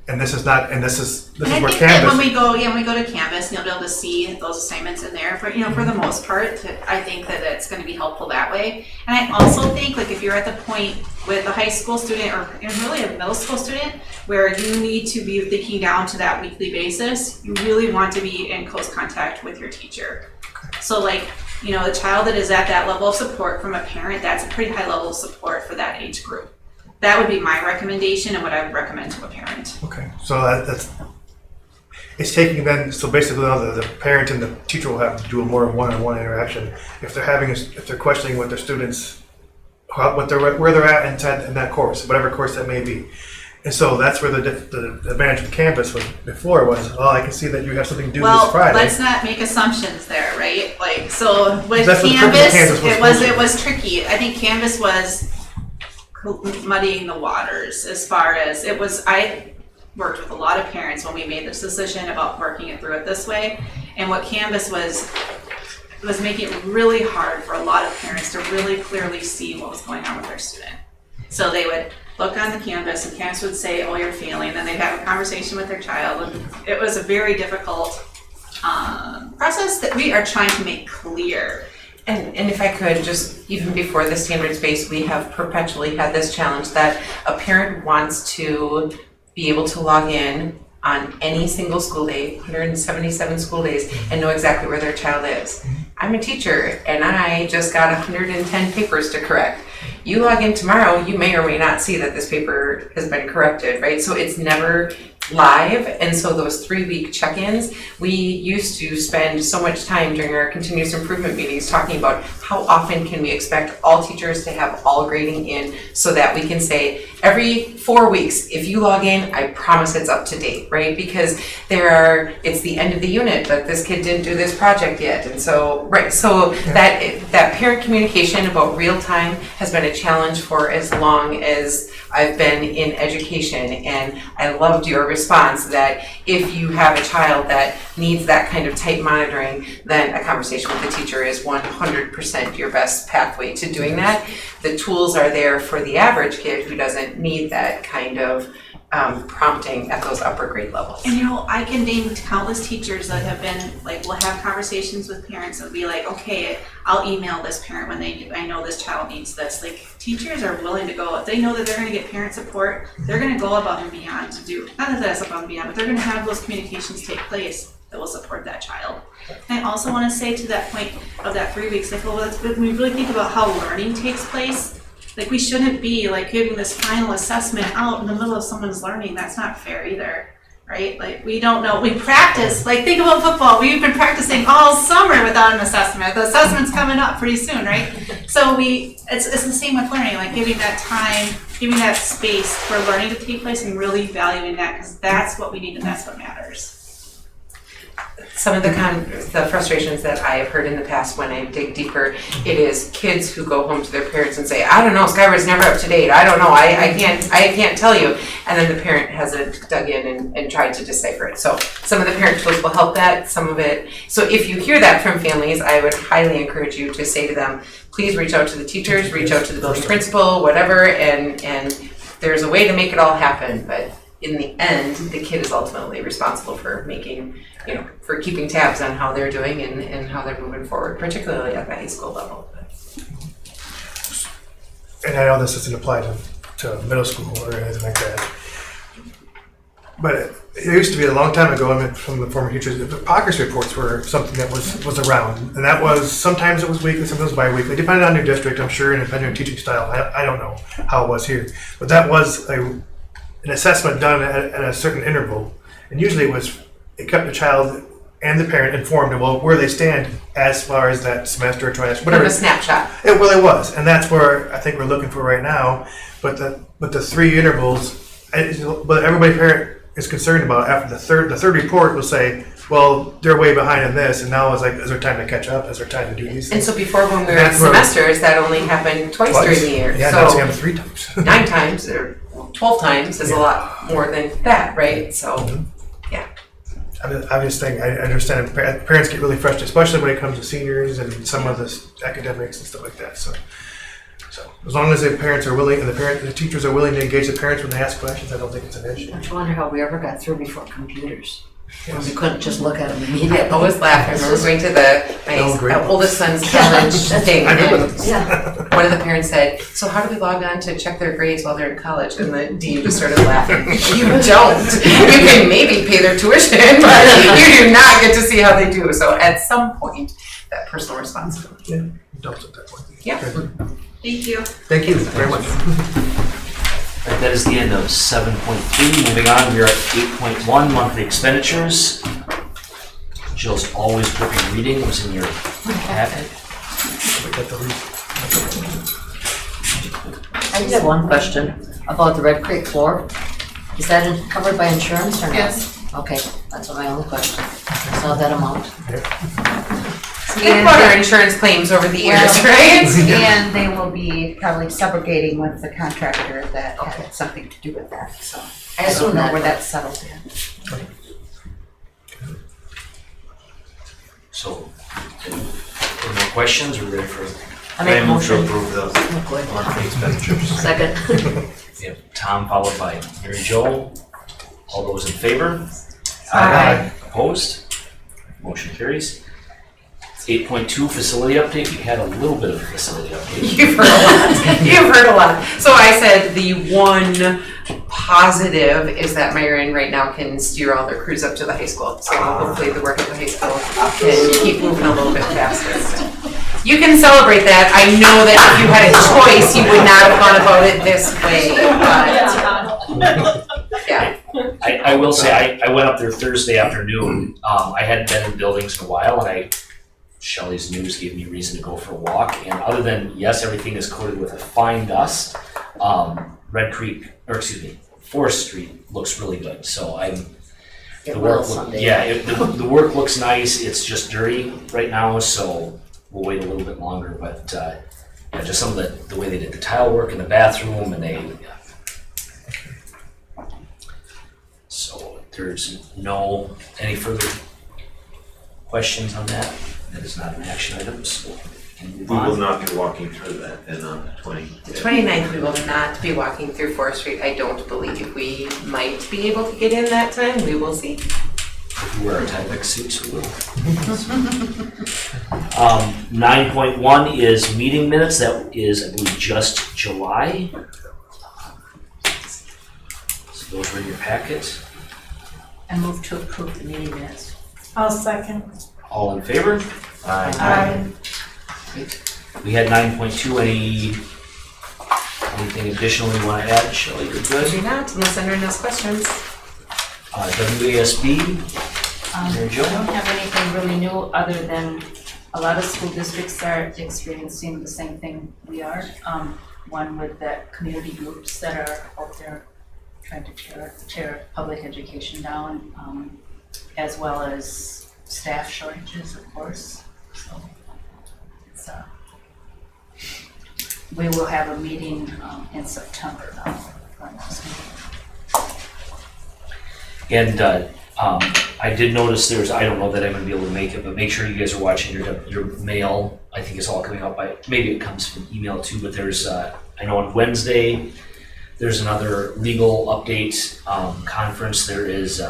And this is not, and this is And I where think that when Canvas, we go to Canvas, you'll be able to see those assignments in there. For for the most part, I think that it's going to be helpful that way. And I also think, like, if you're at the point with a high school student or really a middle school student where you need to be thinking down to that weekly basis, you really want to be in close contact with your teacher. So, like, the child that is at that level of support from a parent, that's a pretty high level of support for that age group. That would be my recommendation and what I would recommend to a parent. okay, so it's taking then, so basically now the parent and the teacher will have to do a more one-on-one interaction. If they're questioning what their students, where they're at in that course, whatever course that may be. And so that's where the advantage of Canvas was before was, oh, I can see that you have something due this Friday. Well, let's not make assumptions there, right? Like, so with That's what the purpose of Canvas was it was tricky. I think Canvas was muddying the waters as far as I worked with a lot of parents when we made this decision about working it through it this way. And what Canvas was making it really hard for a lot of parents to really clearly see what was going on with their student. So they would look on the Canvas and Canvas would say, oh, you're failing. Then they'd have a conversation with their child. And it was a very difficult process that we are trying to make clear. And if I could, just even before the standards base, we have perpetually had this challenge that a parent wants to be able to log in on any single school day, 177 school days, and know exactly where their child is. I'm a teacher and I just got 110 papers to correct. You log in tomorrow, you may or may not see that this paper has been corrected, right? So it's never live, and so those 3-week check-ins, we used to spend so much time during our continuous improvement meetings talking about how often can we expect all teachers to have all grading in so that we can say every 4 weeks, if you log in, I promise it's up to date, right? Because it's the end of the unit, but this kid didn't do this project yet, and so, right, so that parent communication about real time has been a challenge for as long as I've been in education, and I loved your response that if you have a child that needs that kind of tight monitoring, then a conversation with the teacher is 100% your best pathway to doing that. The tools are there for the average kid who doesn't need that kind of prompting at those upper grade levels. And I can name countless teachers that have been like, we'll have conversations with parents and be like, okay, I'll email this parent when I know this child needs this. Like, teachers are willing to go, if they know that they're gonna get parent support, they're gonna go above and beyond to do, not that that's above and beyond, but they're gonna have those communications take place that will support that child. And I also wanna say to that point of that 3 weeks, like, well, when we really think about how learning takes place, like, we shouldn't be like giving this final assessment out in the middle of someone's learning. That's not fair either, right? Like, we don't know, we practice, like, think about football. We've been practicing all summer without an assessment. The assessment's coming up pretty soon, right? So it's the same with learning, like giving that time, giving that space for learning to take place and really valuing that, because that's what we need and that's what matters. Some of the frustrations that I have heard in the past when I dig deeper, it is kids who go home to their parents and say, I don't know, Skyward's never up to date. I don't know, I can't tell you. And then the parent hasn't dug in and tried to decipher it. So some of the parent tools will help that, some of it. So if you hear that from families, I would highly encourage you to say to them, please reach out to the teachers, reach out to the building principal, whatever, and there's a way to make it all happen. But in the end, the kid is ultimately responsible for making, for keeping tabs on how they're doing and how they're moving forward, particularly at the high school level. And I know this doesn't apply to middle school or anything like that. But it used to be a long time ago, I mean, from the former teachers, the progress reports were something that was around. And that was, sometimes it was weekly, sometimes it was bi-weekly, depending on your district, I'm sure, and depending on teaching style. I don't know how it was here. But that was an assessment done at a certain interval. And usually it kept the child and the parent informed of well, where they stand as far as that semester or trimester, Kind whatever. of a snapshot. It was, and that's where I think we're looking for right now. But the 3 intervals, but everybody parent is concerned about after the third report will say, well, they're way behind in this, and now it's like, is there time to catch up? Is there time to do these And things? so before when we were in That's where- semesters, that only happened twice during the year. Yeah, So now it's happened 3 times. 9 times or 12 times is a lot more than that, right? So, I just think I understand parents get really frustrated, especially when it comes to seniors and some of the academics and stuff like that. So as long as the parents are willing and the teachers are willing to engage the parents when they ask questions, I don't think it's an issue. Don't you wonder how we ever got through before computers? Yes. We couldn't just look at them immediately. I always laugh. I remember going to my oldest son's college thing. I remember And this. Yeah. one of the parents said, so how do we log on to check their grades while they're in college? And the dean just started laughing. You don't. You can maybe pay their tuition, but you do not get to see how they do. So at some point, that personal responsibility. Yeah, adults at that point. Yeah. Thank you. Thank you very much. All right, that is the end of 7.3. Moving on, we are at 8.1, monthly expenditures. Jill's always gripping reading was in your packet. I just have one question about the Red Creek floor. Is that covered by insurance or not? Yes. Okay, that's my only question. I saw that amount. Think about our insurance claims over the years, right? And they will be probably subrogating with the contractor that had something to do with that, so. I I assume don't know that. where that's settled in. So, any more questions? We're ready for I make a move to motion. approve the Oh, good. monthly expenditures. Second. we have Tom followed by Mary Jo. All those in favor? Aye. Opposed? Motion carries. 8.2, facility update. We had a little bit of a facility update. You've heard a lot. You've heard a lot. So I said the one positive is that Myron right now can steer all their crews up to the high school. So hopefully the work at the high school can keep moving a little bit faster. You can celebrate that. I know that if you had a choice, you would not have gone about it this way, but yeah. I will say, I went up there Thursday afternoon. I hadn't been in buildings in a while, and Shelley's news gave me reason to go for a walk. And other than, yes, everything is coated with a fine dust, Forest Street looks really good. So the work looks nice. It's just dirty right now, so we'll wait a little bit longer. But just some of the way they did the tile work in the bathroom, and so there's any further questions on that. That is not an action item, so we can move We will on. not be walking through that then on the 20th. The 29th, we will not be walking through Forest Street. I don't believe we might be able to get in that time. We will see. If we wear our Tyvek suits, we will. 9.1 is meeting minutes. That is, I believe, just July. So those were in your packet. I move to approve the meeting minutes. I'll second. All in favor? Aye. We had 9.2. Anything additional you want to add? Shelley, you're good? Maybe not, unless anyone has questions. WASB, Mary Jo? I don't have anything really new other than a lot of school districts are experiencing the same thing we are. One with the community groups that are out there trying to tear public education down, as well as staff shortages, of course. So it's we will have a meeting in September now. for our next meeting. And I did notice I don't know that I'm gonna be able to make it, but make sure you guys are watching your mail. I think it's all coming out maybe it comes from email too, but there's, I know on Wednesday, there's another legal update conference. There is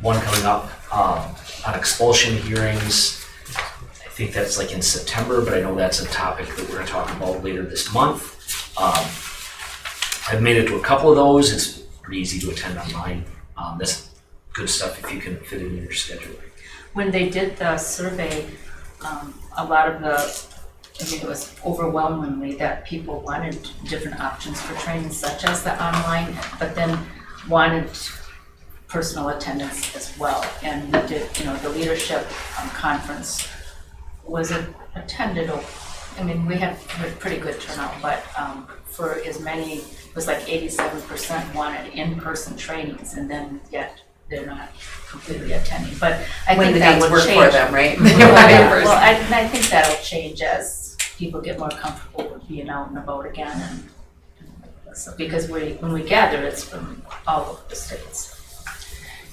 one coming up on expulsion hearings. I think that's like in September, but I know that's a topic that we're gonna talk about later this month. I've made it to a couple of those. It's pretty easy to attend online. That's good stuff if you can fit it in your schedule. When they did the survey, a lot of it was overwhelmingly that people wanted different options for training, such as the online, but then wanted personal attendance as well. And we did, the leadership conference was attended, I mean, we had a pretty good turnout, but for as many, it was like 87% wanted in-person trainings, and then yet they're not completely attending. But I When think the that dates will work change. for them, right? Well, I think that'll change as people get more comfortable with being out and about again, and so, because when we gather, it's from all over the states.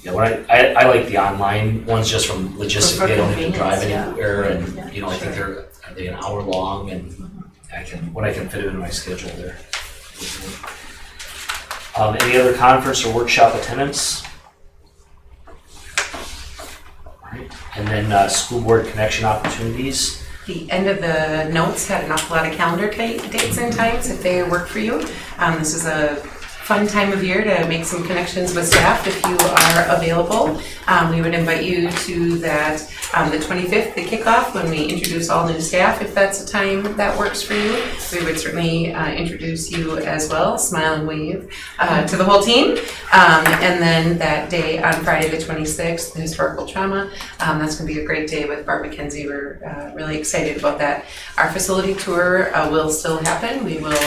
Yeah, when I like the online ones just from logistics, For they don't have to convenience, drive yeah. anywhere, and Yeah, I think are they an hour long, and I can fit it in my schedule there. Any other conference or workshop attendance? Alright, and then school board connection opportunities. The end of the notes had an awful lot of calendar dates and times if they work for you. This is a fun time of year to make some connections with staff if you are available. We would invite you to that, the 25th, the kickoff, when we introduce all new staff, if that's a time that works for you. We would certainly introduce you as well, smile and wave to the whole team. And then that day on Friday the 26th, the historical trauma, that's going to be a great day with Barb McKenzie. We're really excited about that. Our facility tour will still happen. We will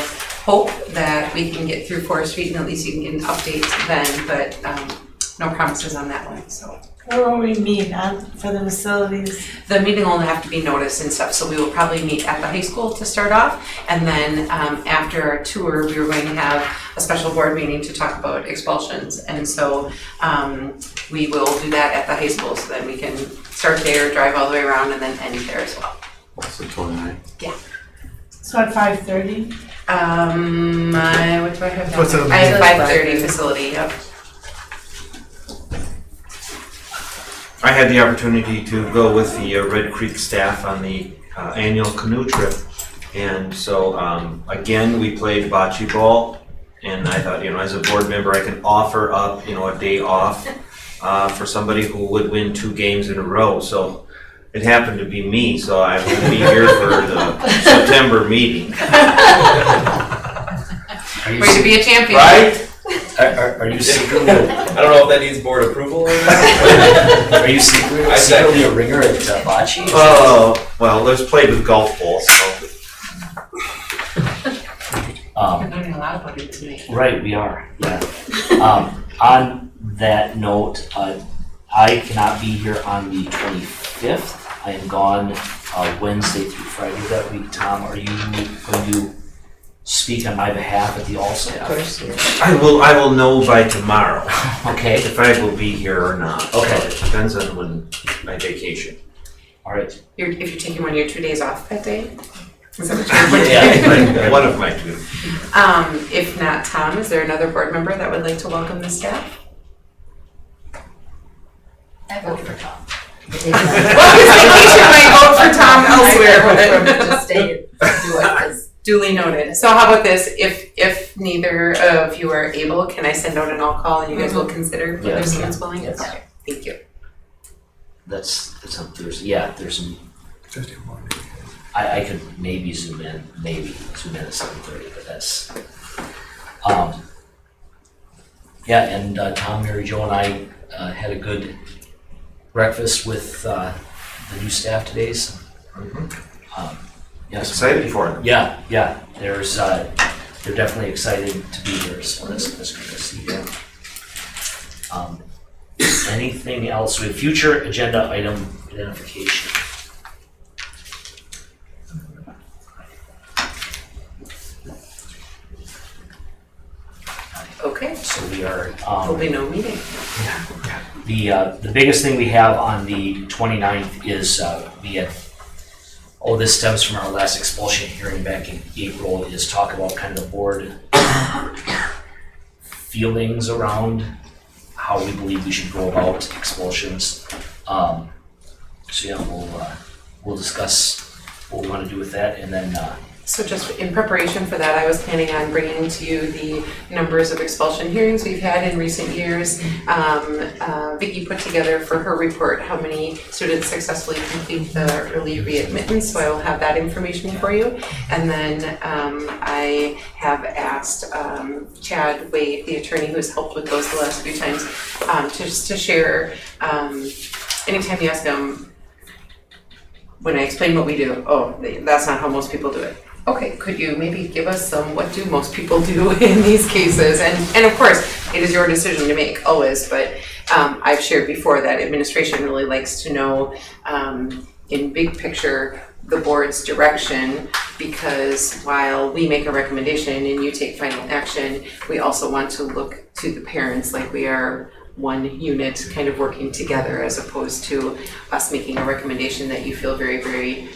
hope that we can get through 4th Street and at least you can get an update then, but no promises on that one, so. Where will we meet for the facilities? The meeting will only have to be noticed and stuff, so we will probably meet at the high school to start off, and then after our tour, we were going to have a special board meeting to talk about expulsions, and so we will do that at the high school, so then we can start there, drive all the way around, and then end there as well. What's the 29th? Yeah. So at 5:30? What do I have down What's there? that? I have 5:30 facility, yep. I had the opportunity to go with the Red Creek staff on the annual canoe trip. And so, again, we played bocce ball. And I thought, as a board member, I can offer up, a day off for somebody who would win 2 games in a row. So it happened to be me, so I will be here for the September meeting. Way to be a champion. Right? Are you secretly? I don't know if that needs board approval or not. Are you secretly a ringer at bocce? Oh, well, let's play with golf balls. So. We're learning a lot about it tonight. Right, we are. Yeah. On that note, I cannot be here on the 25th. I am gone Wednesday through Friday that week. Tom, are you going to speak on my behalf at the All Staff? Of course, yeah. I will know by tomorrow. Okay. If I will be here or not. Okay. So it depends on when my vacation. All right. If you're taking one of your 2 days off that day? Is that what Yeah, one of my 2. If not, Tom, is there another board member that would like to welcome the staff? I vote for Tom. Well, his vacation might vote for Tom elsewhere, but Just stay and do it, 'cause duly noted. So how about this? If neither of you are able, can I send out an all call and you guys will consider whether Yes. someone's willing? Yes. Okay, thank you. That's on Thursday. Yeah, there's some. Thursday morning. I could maybe zoom in at 7:30, but that's. Yeah, and Tom, Mary Jo, and I had a good breakfast with the new staff today. So, yes, Excited for them. Yeah, there's they're definitely excited to be here, so that's good to see them. Anything else with future agenda item identification? Okay, So we are. there'll be no meeting. The biggest thing we have on the 29th is this stems from our last expulsion hearing back in April, is talk about kind of the board feelings around how we believe we should go about expulsions. So yeah, we'll discuss what we want to do with that, and then So just in preparation for that, I was planning on bringing to you the numbers of expulsion hearings we've had in recent years. Vicki put together for her report how many students successfully complete the early readmittance, so I will have that information for you. And then I have asked Chad Wade, the attorney who has helped with those the last few times, to share, anytime you ask them, when I explain what we do, oh, that's not how most people do it. Okay, could you maybe give us some, what do most people do in these cases? And of course, it is your decision to make, always, but I've shared before that administration really likes to know, in big picture, the board's direction, because while we make a recommendation and you take final action, we also want to look to the parents like we are one unit kind of working together, as opposed to us making a recommendation that you feel very, very,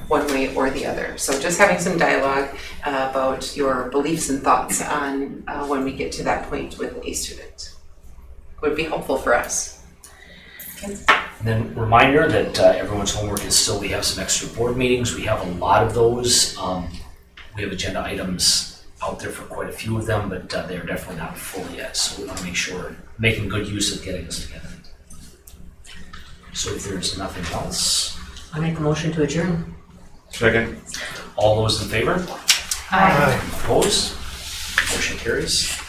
one way or the other. So just having some dialogue about your beliefs and thoughts on when we get to that point with a student would be helpful for us. And then reminder that everyone's homework is still, we have some extra board meetings. We have a lot of those. We have agenda items out there for quite a few of them, but they're definitely not full yet. So we want to make sure we're making good use of getting this together. So if there's nothing else, I make a motion to adjourn. Second. all those in favor? Aye. Opposed? Motion carries.